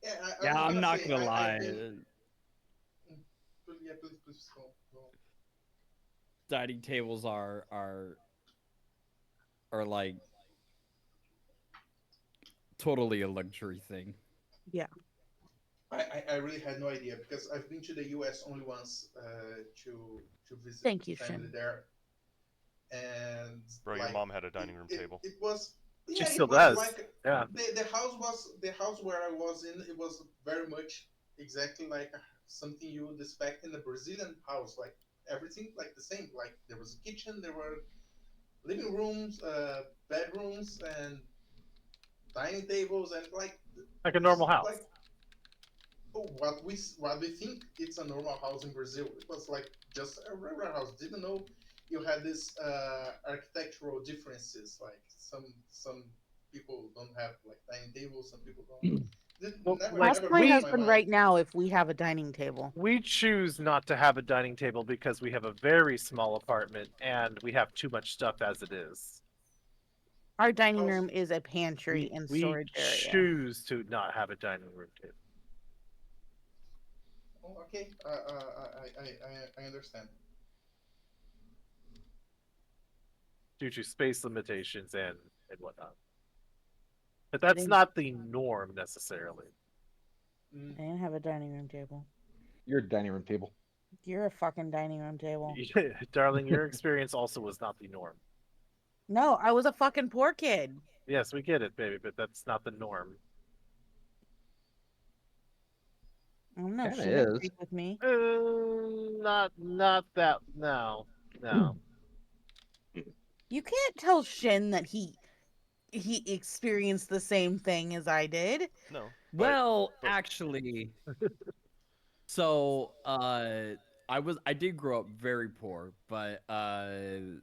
Yeah, Yeah, was I'm not say, gonna I've lie. been- Yeah, please go. Dining tables are like totally a luxury thing. I really had no idea because I've been to the U.S. only once to visit Thank you, family Shin. there, and Bro, your like mom had a dining room table. it was, She yeah, it still was does. like Yeah. the house where I was in. It was very much exactly like something you would expect in a Brazilian house, like everything like the same. Like there was a kitchen, there were living rooms, bedrooms, and dining tables, and like Like a normal just house. like what we think it's a normal house in Brazil. It was like just a regular house. Didn't know you had this architectural differences. Like some people don't have like dining tables, some people don't. Well, Never like Ask never my crossed we my husband mind. right now if we have a dining table. we choose not to have a dining table because we have a very small apartment and we have too much stuff as it is. Our dining How's room is a pantry and We storage area. choose to not have a dining room table oh, okay? I understand. due to space limitations and whatnot. But I that's didn't, not the norm necessarily. Mm. I didn't have a dining room table. Your dining room table. You're a fucking dining room table. Darling, your experience also was not the norm. No, I was a fucking poor kid. Yes, we get it, baby, but that's not the norm. I don't know. Kind of Shin is. agreed with me. Not that. No, no. You can't tell Shin that he experienced the same thing as I did. No, Well, but actually, so I did grow up very poor, but I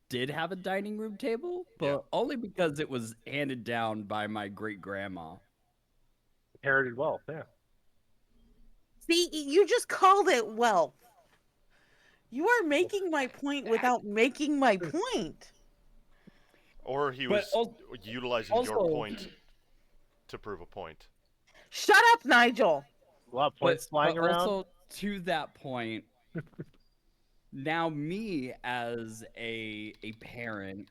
did have a dining room table, Yeah. but only because it was handed down by my great grandma. Inherited wealth. Yeah. See, you just called it wealth. You are making my point without making my point. or he But was utilizing your also, point to prove a point. Shut up, Nigel. A lot of points flying but around. also to that point, now me as a parent,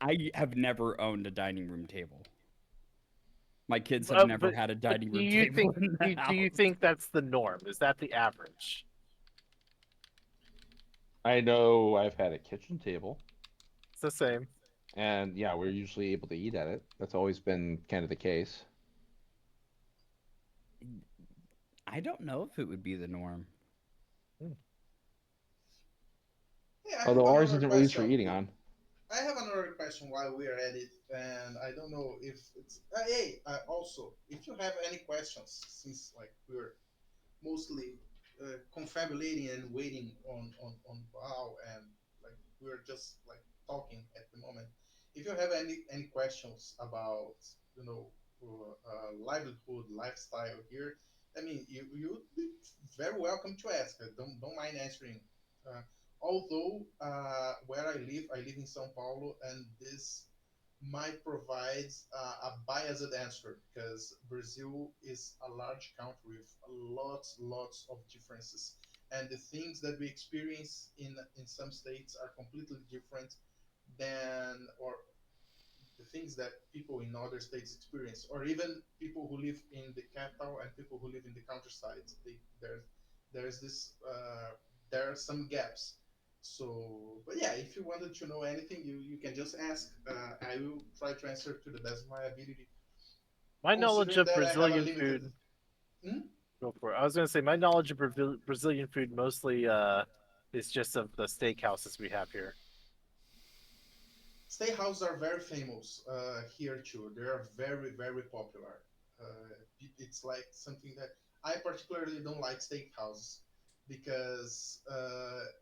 I have never owned a dining room table. My kids have never But had a but dining do room you table think in the do you house. think that's the norm? Is that the average? I know I've had a kitchen table, It's the same. and yeah, we're usually able to eat at it. That's always been kind of the case. I don't know if it would be the norm. Yeah, I have Although ours another isn't really used for question. eating on. I have another question while we are at it, and I don't know if it's. Hey, also, if you have any questions, since like we're mostly confabulating and waiting on Val, and like we're just like talking at the moment. If you have any questions about you know livelihood lifestyle here, I mean you would be very welcome to ask. Don't mind answering. Uh, Although where I live in São Paulo, and this might provide a biased answer because Brazil is a large country with lots of differences, and the things that we experience in some states are completely different than or the things that people in other states experience, or even people who live in the capital and people who live in the countryside. There's this there are some gaps. So, but yeah, if you wanted to know anything, you can just ask. I will try to answer to the best of my ability, My knowledge considering of that I have a Brazilian limited. food. Hmm? Go for it. I was going to say my knowledge of Brazilian food mostly is just of the steakhouses we have here. Steakhouses are very famous here too. They are very popular. It's like something that I particularly don't like steakhouses because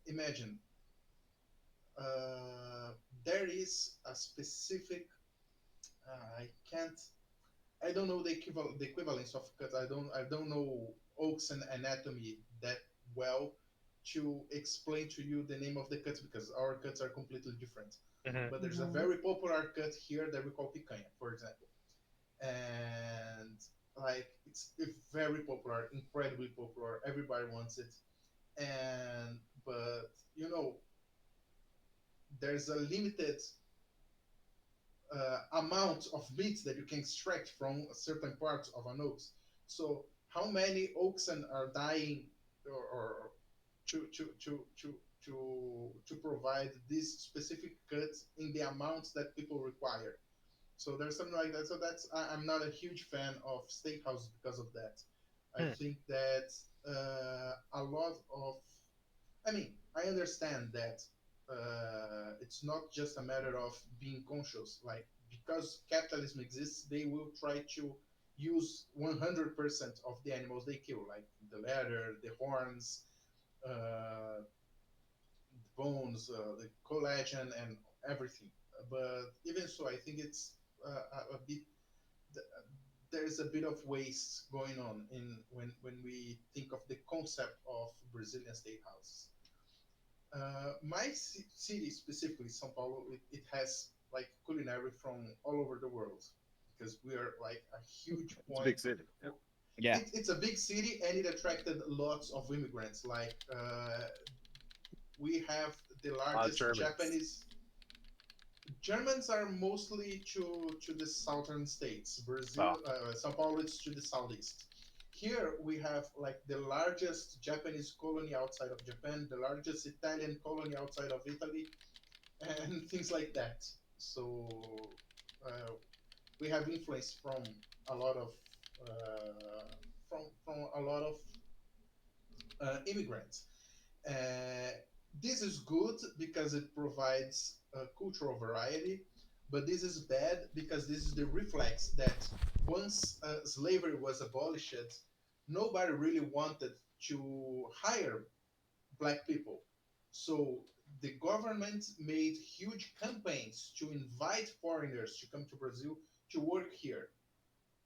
imagine uh, there is a specific I can't I don't know the equivalence of cuts. I don't know oaks and anatomy that well to explain to you the name of the cuts because our cuts are completely different. Hmm. But there's a Mhm. very popular cut here that we call picanha, for example, and like it's very popular, incredibly popular. Everybody wants it, and but you know there's a limited amount of meat that you can extract from certain parts of an oak. So how many oxen are dying or to to provide this specific cut in the amounts that people require. So there's something like that. So I'm not a huge fan of steakhouse because of that. I Hmm. think that a lot of, I mean, I understand that it's not just a matter of being conscious. Like, because capitalism exists, they will try to use 100% of the animals they kill, like the leather, the horns, the bones, the collagen, and everything. But even so, I think it's a bit. There's a bit of waste going on in when we think of the concept of Brazilian steakhouse. My city specifically, São Paulo, it has like culinary from all over the world because we are like a huge It's a big point. city. Yep. Yeah. It's a big city and it attracted lots of immigrants. Like we have the A lot of largest Germans. Japanese. Germans are mostly to the southern states. Brazil, Oh, São Paulo is to the southeast. Here we have like the largest Japanese colony outside of Japan, the largest Italian colony outside of Italy, and things like that. So uh, we have influence from a lot of from a lot of immigrants. Uh, this is good because it provides cultural variety, but this is bad because this is the reflex that once slavery was abolished, nobody really wanted to hire black people. So the government made huge campaigns to invite foreigners to come to Brazil to work here,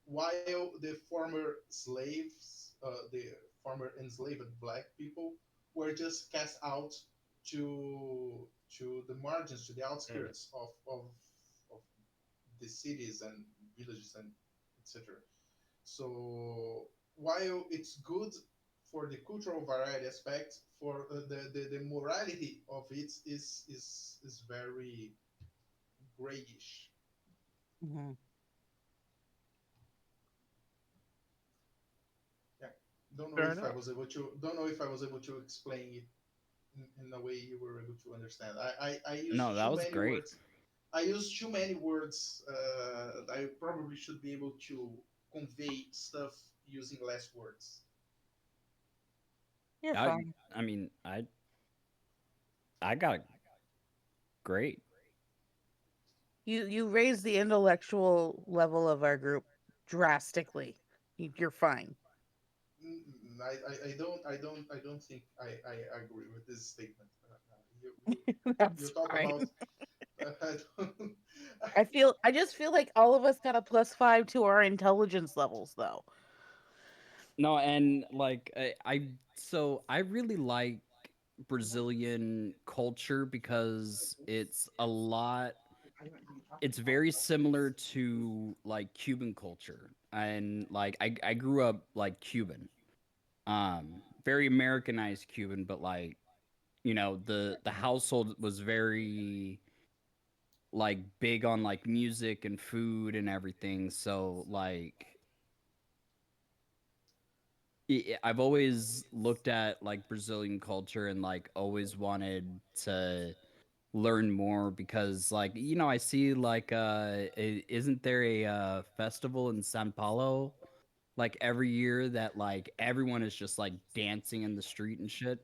while the former slaves, the former enslaved black people, were just cast out to the margins, to the mm. outskirts of the cities and villages and etc. So while it's good for the cultural variety aspect, for the morality of it is very grayish. Hmm. Yeah, don't know Fair if I enough. was able to don't know if I was able to explain it in a way you were able to understand. I No, used that too was many great. words. I used too many words. I probably should be able to convey stuff using less words. You're I fine. I mean, I got it great. You raise the intellectual level of our group drastically. You're fine. I don't think I agree with this statement. You That's talk fine. about I don't, I just feel like all of us got a +5 to our intelligence levels though. No, and like I really like Brazilian culture because it's very similar to like Cuban culture. And like I grew up like Cuban. Very Americanized Cuban, but like, the household was very like big on like music and food and everything. So like I've always looked at like Brazilian culture and like always wanted to learn more because like I see like isn't there a festival in São Paulo like every year that like everyone is just like dancing in the street and shit?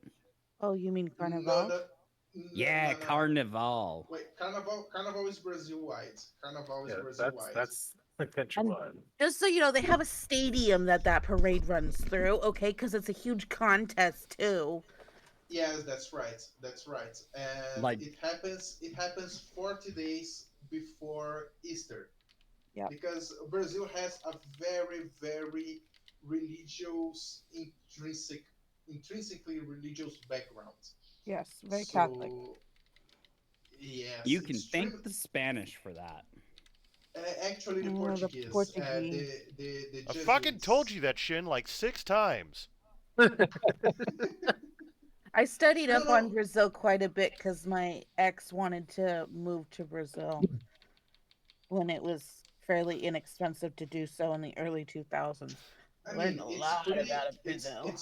Oh, you mean no, Carnival? no, no, Yeah, no, no, no. Carnival. Wait, Carnival is Brazil wide. Carnival is Yeah, Brazil wide. that's And countrywide. just so you know, they have a stadium that parade runs through, okay? Because it's a huge contest too. Yes, that's right. That's right. And Like it happens 40 days before Easter Yep. because Brazil has a very very religious intrinsically religious background. Yes, very Catholic. So yes, you can thank extreme. the Spanish for that. Actually, the Oh, the Portuguese, Portuguese. the I fucking told Jesuits. you that, Shin, like 6 times. I studied No, up on no. Brazil quite a bit because my ex wanted to move to Brazil when it was fairly inexpensive to do so in the early 2000s. I I learned mean, a it's lot pretty. about Brazil.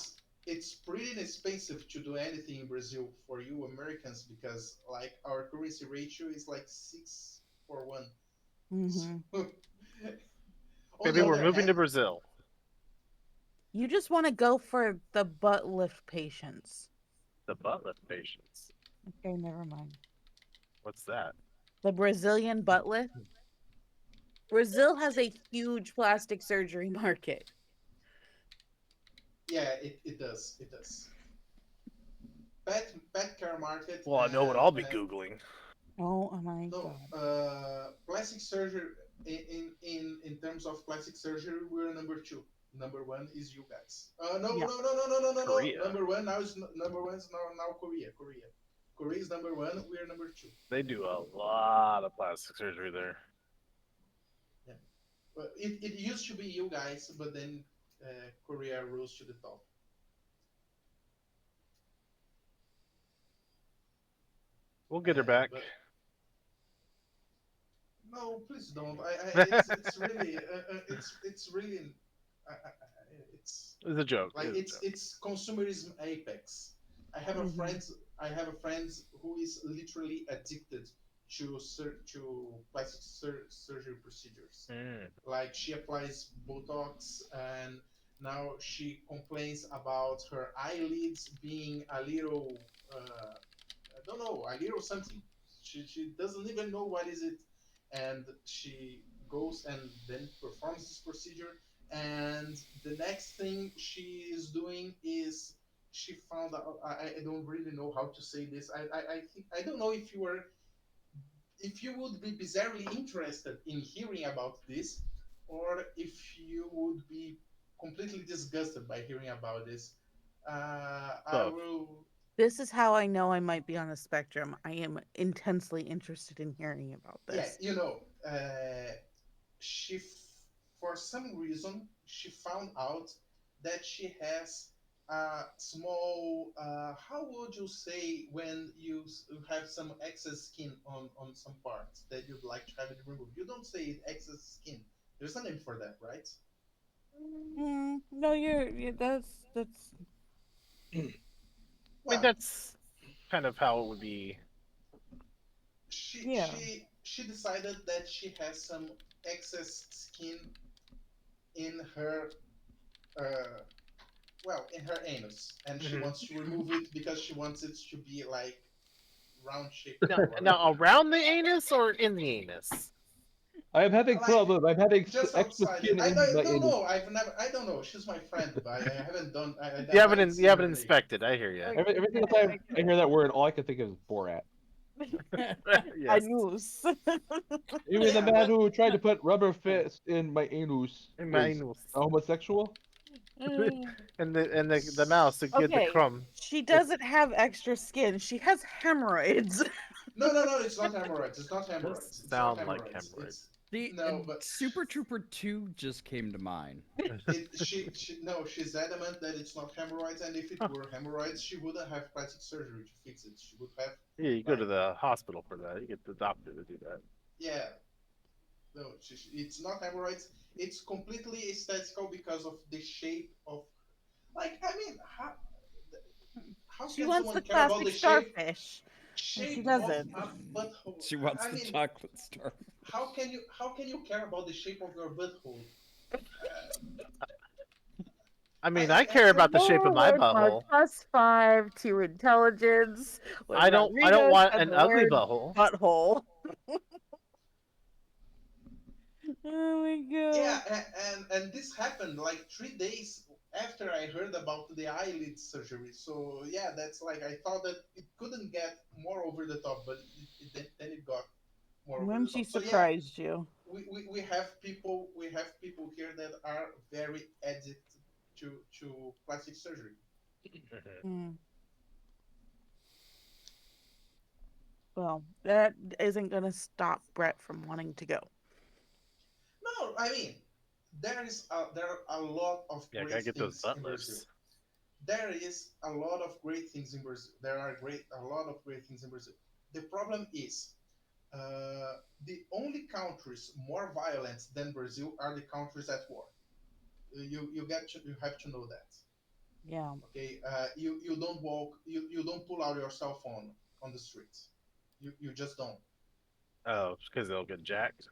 it's pretty inexpensive to do anything in Brazil for you Americans because like our currency ratio is like 6 for 1. So, Hmm. on Maybe the we're other moving to hand, Brazil. You just want to go for the butt lift patients. The butt lift patients. Okay, never mind. What's that? The Brazilian butt lift. Brazil has a huge plastic surgery market. yeah, it does. It does. Pet care market Well, I know what and I'll be googling. Oh, my no, god. plastic surgery in terms of plastic surgery, we're number two. Number one is you guys. No, Yeah. no, no, no, no, no, no, no. Korea. Number one is now Korea. Korea is number one. We are number two. They do a lot of plastic surgery there. Yeah, but it used to be you guys, but then Korea rose to the top. We'll get her back. But no, please don't. It's really it's really it's It's a joke. like It's a joke. it's consumerism apex. I have a Hmm. friend I have a friend who is literally addicted to plastic surgery procedures. Mm. Like she applies Botox and now she complains about her eyelids being a little I don't know, a little something. She doesn't even know what is it, and she goes and then performs this procedure. And the next thing she is doing is she found out. I don't really know how to say this. I think I don't know if you would be bizarrely interested in hearing about this, or if you would be completely disgusted by hearing about this. I Both. will This is how I know I might be on the spectrum. I am intensely interested in hearing about yeah, this. she for some reason she found out that she has a small how would you say when you have some excess skin on some parts that you'd like to have it removed? You don't say it excess skin. There's a name for that, right? No, that's I mean, Well, that's kind of how it would be. yeah. she decided that she has some excess skin in her uh, in her anus, and she Mhm. wants to remove it because she wants it to be like round shape Now, again. Whatever. now, around the anus or in the anus? I'm having Like problem. I'm having just extra outside it. skin I in my don't anus. know. I've never. I don't know. She's my friend, but I haven't done. I haven't You seen haven't her naked. inspected. I hear you. Every single time I hear that word, all I can think of is Borat. Yes, Anus. Even the Yeah, man but who tried to put rubber fist in my anus in my was anus. a homosexual. and the mouse to get the Okay, crumb. she doesn't have extra skin. She has hemorrhoids. no, no, no. It's not hemorrhoids. It's not Does hemorrhoids. It's not sound like hemorrhoids. hemorrhoid. It's The no, but Super Trooper 2 just came to mind. she no. She's adamant that it's not hemorrhoids, and if it were hemorrhoids, she wouldn't have plastic surgery to fix it. She would have Yeah, you go to like the hospital for that. You get the doctor to do that. yeah. No, it's not hemorrhoids. It's completely aesthetical because of the shape of. Like, I mean, how She can wants someone the care about classic the shape starfish, and she shape of doesn't. a butthole? She wants I the mean, chocolate star. how can you care about the shape of your butthole? I mean, I care I about the shape of Oh, my where's my butthole. +5 to intelligence when I don't Rodrigo want said an the ugly word butthole. butthole? Oh my yeah, god. and this happened like 3 days after I heard about the eyelid surgery. So yeah, that's like I thought that it couldn't get more over the top, but then it got more over When the she top. So yeah, surprised you. we have people here that are very addicted to plastic surgery. Mhm. Hmm. Well, that isn't gonna stop Brett from wanting to go. No, I mean there are a lot of Yeah, gotta great get those things butt in Brazil. lifts. There is a lot of great things in Brazil. There are a lot of great things in Brazil. The problem is the only countries more violent than Brazil are the countries at war. You have to know that. Yeah. Okay, you don't walk, you don't pull out your cell phone on the street. You just don't. Oh, because they'll get jacked.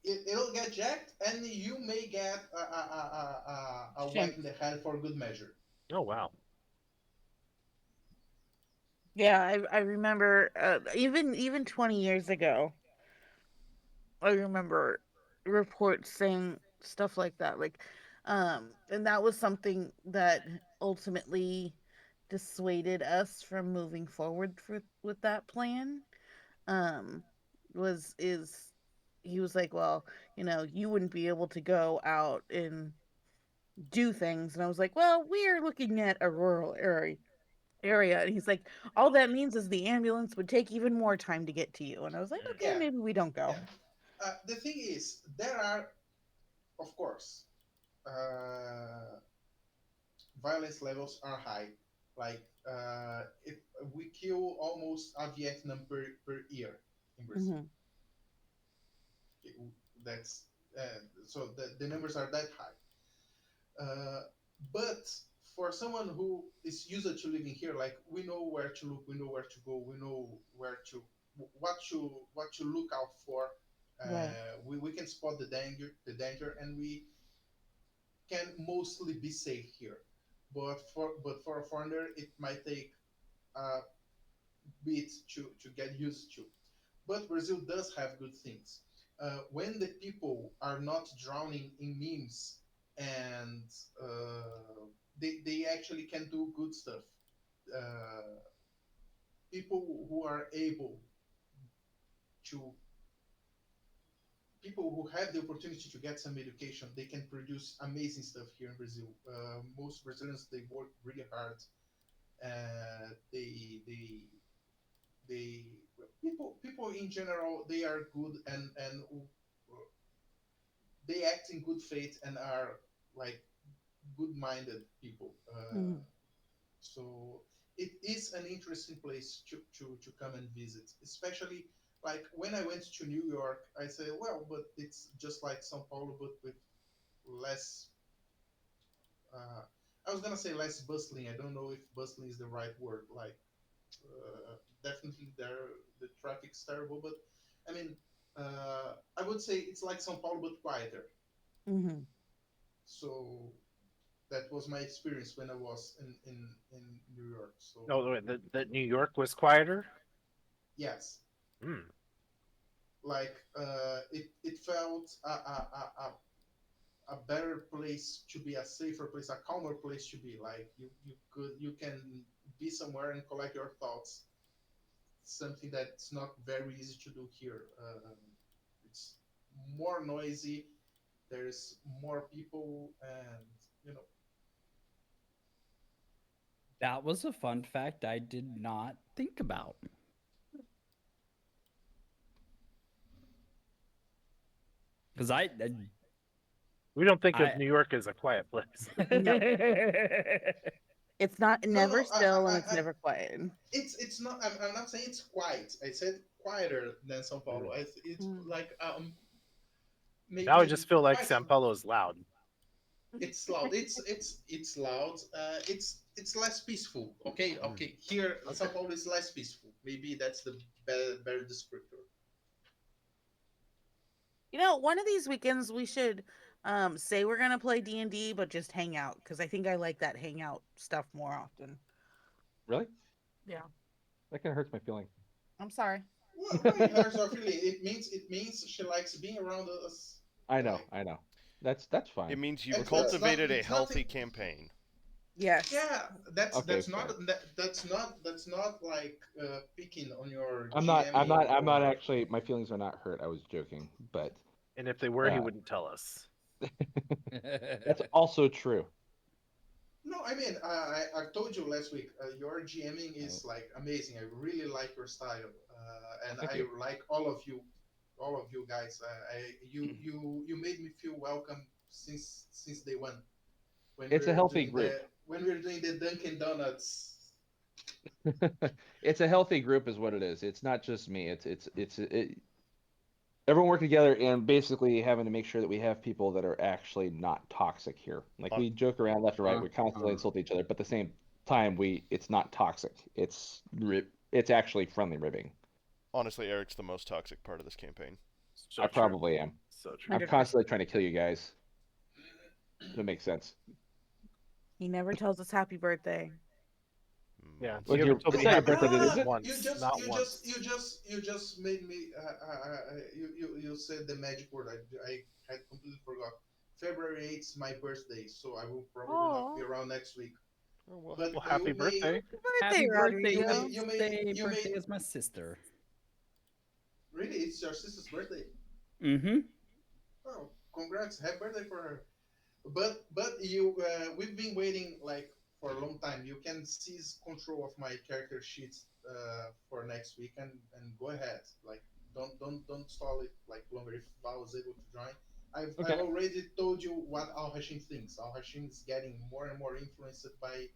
It'll get jacked, and you may get a whack Shimp. in the head for good measure. Oh wow. Yeah, I remember even 20 years ago, I remember reports saying stuff like that. Like, and that was something that ultimately dissuaded us from moving forward with that plan. Um, was is he was like, well, you wouldn't be able to go out and do things, and I was like, well, we're looking at a rural area, and he's like, all that means is the ambulance would take even more time to get to you, and I was like, Mm. okay, Yeah, maybe we don't go. yeah. The thing is, there are, of course, uh, violence levels are high. Like, if we kill almost a Vietnam per year in Brazil. Hmm. Okay, that's so the numbers are that high. Uh, but for someone who is used to living here, like we know where to look, we know where to go, we know where to what to look out for. Right. We can spot the danger, and we can mostly be safe here. But for a foreigner, it might take a bit to get used to. But Brazil does have good things. When the people are not drowning in memes and they actually can do good stuff. Uh, people who are able to people who have the opportunity to get some education, they can produce amazing stuff here in Brazil. Most Brazilians, they work really hard. They people in general, they are good, and they act in good faith and are like good-minded people. Hmm. So it is an interesting place to come and visit, especially like when I went to New York. I said, well, but it's just like Sao Paulo, but with less. Uh, I was gonna say less bustling. I don't know if bustling is the right word. Like, definitely there the traffic's terrible, but I mean, I would say it's like Sao Paulo but quieter. Hmm. So that was my experience when I was in New York. So No, wait, that New York was quieter. yes, Hmm. like it felt a better place to be, a safer place, a calmer place to be. Like you can be somewhere and collect your thoughts. Something that's not very easy to do here. It's more noisy. There's more people, and you know, That was a fun fact I did not think about. Because We don't think of I New York as a quiet place. No, it's not no, never no. still and it's never quiet. It's not. I'm not saying it's quiet. I said quieter than São Mm. Paulo. It's Mm. like Now I maybe just feel like twice. São Paulo is loud. It's loud. It's loud. It's less peaceful. Okay, Mm. okay. Here, Okay. São Paulo is less peaceful. Maybe that's the better descriptor. One of these weekends we should say we're gonna play D&D, but just hang out because I think I like that hangout stuff more often. Really? Yeah. That kind of hurts my feelings. I'm sorry. Why hurts our feeling? It means she likes being around us. I know, Like, I know. That's It fine. means you've it's not cultivated a it's nothing. healthy campaign. Yes. Yeah, that's Okay, that's fair. not that's not like picking on your I'm not. I'm GMing not. I'm not or actually. My feelings are not hurt. I was joking, but And if they were, he uh, wouldn't tell us. that's also true. no. I mean, I told you last week. Your GMing Uh, is like amazing. I really like your style, and thank I you. like all of you guys. You made me feel welcome since day one when It's a healthy group. we were doing the Dunkin' Donuts. It's a healthy group, is what it is. It's not just me. It's everyone working together and basically having to make sure that we have people that are actually not toxic here. Like On- we joke around left and right, we constantly Uh-huh. insult each other, but at the same time, it's not toxic. It's actually friendly ribbing. Honestly, Eric's the most toxic part of this campaign. So I true. probably am. So true. I'm 100%. constantly trying to kill you guys. That makes sense. He never tells us happy birthday. Yeah, Look, you haven't told it's me not your happy birthday, birthday is it? once, not once. you just made me. You said the magic word. I had completely forgot. February 8th is my birthday, so I will probably not be around next week. Oh, well, But Well, happy you may birthday. Happy birthday, you may Rodrigo. you may you birthday may is my sister. really, it's your sister's birthday. Mm-hmm. Oh, congrats! Happy birthday for her. But you we've been waiting like for a long time. You can seize control of my character sheets for next week and go ahead. Like don't stall it like longer. If I was able to join, I've Okay. already told you what Al Hashim thinks. Al Hashim is getting more and more influenced by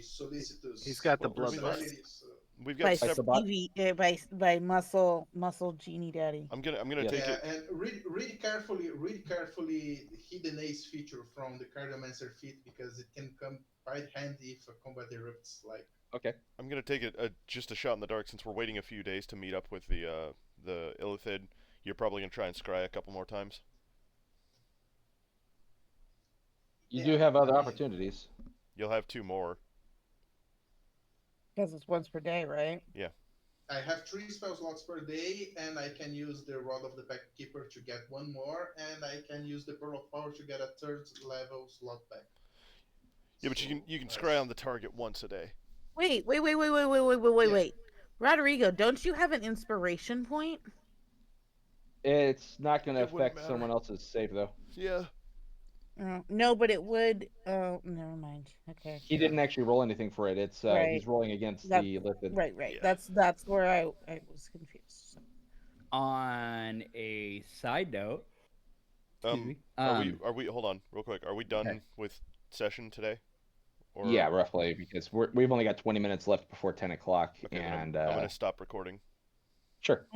solicitous He's got the Well, we- bloodlust. personality. So, we've By got several. Sabot. Stevie, by Muscle Genie Daddy. I'm gonna Yeah. take yeah, it. and read carefully Hidden Ace feature from the Cardiomancer feat because it can come quite handy if a combat erupts. Like, Okay. I'm gonna take it just a shot in the dark since we're waiting a few days to meet up with the Illithid. You're probably gonna try and scry a couple more times. You yeah, do have I other mean, opportunities. You'll have 2 more. Because it's once per day, right? I have 3 spell slots per day, and I can use the Rod of the Pack Keeper to get 1 more, and I can use the Pearl of Power to get a 3rd level slot back. Yeah, but So, you can scry on the target once a day. Wait. Yeah. Rodrigo, don't you have an inspiration point? It's not going to It wouldn't affect matter. someone else's save though. Yeah. No, but it would. Oh, never mind. Okay. He didn't actually roll anything for it. It's Right. he's rolling against That- the lifted. Right. Yeah. That's where I was confused. So. On a side note, excuse me. Are we hold on real quick. Are we done Okay. with session today? Or Yeah, roughly, because we've only got 20 minutes left before 10 o'clock, Okay, and then I'm gonna stop recording. sure.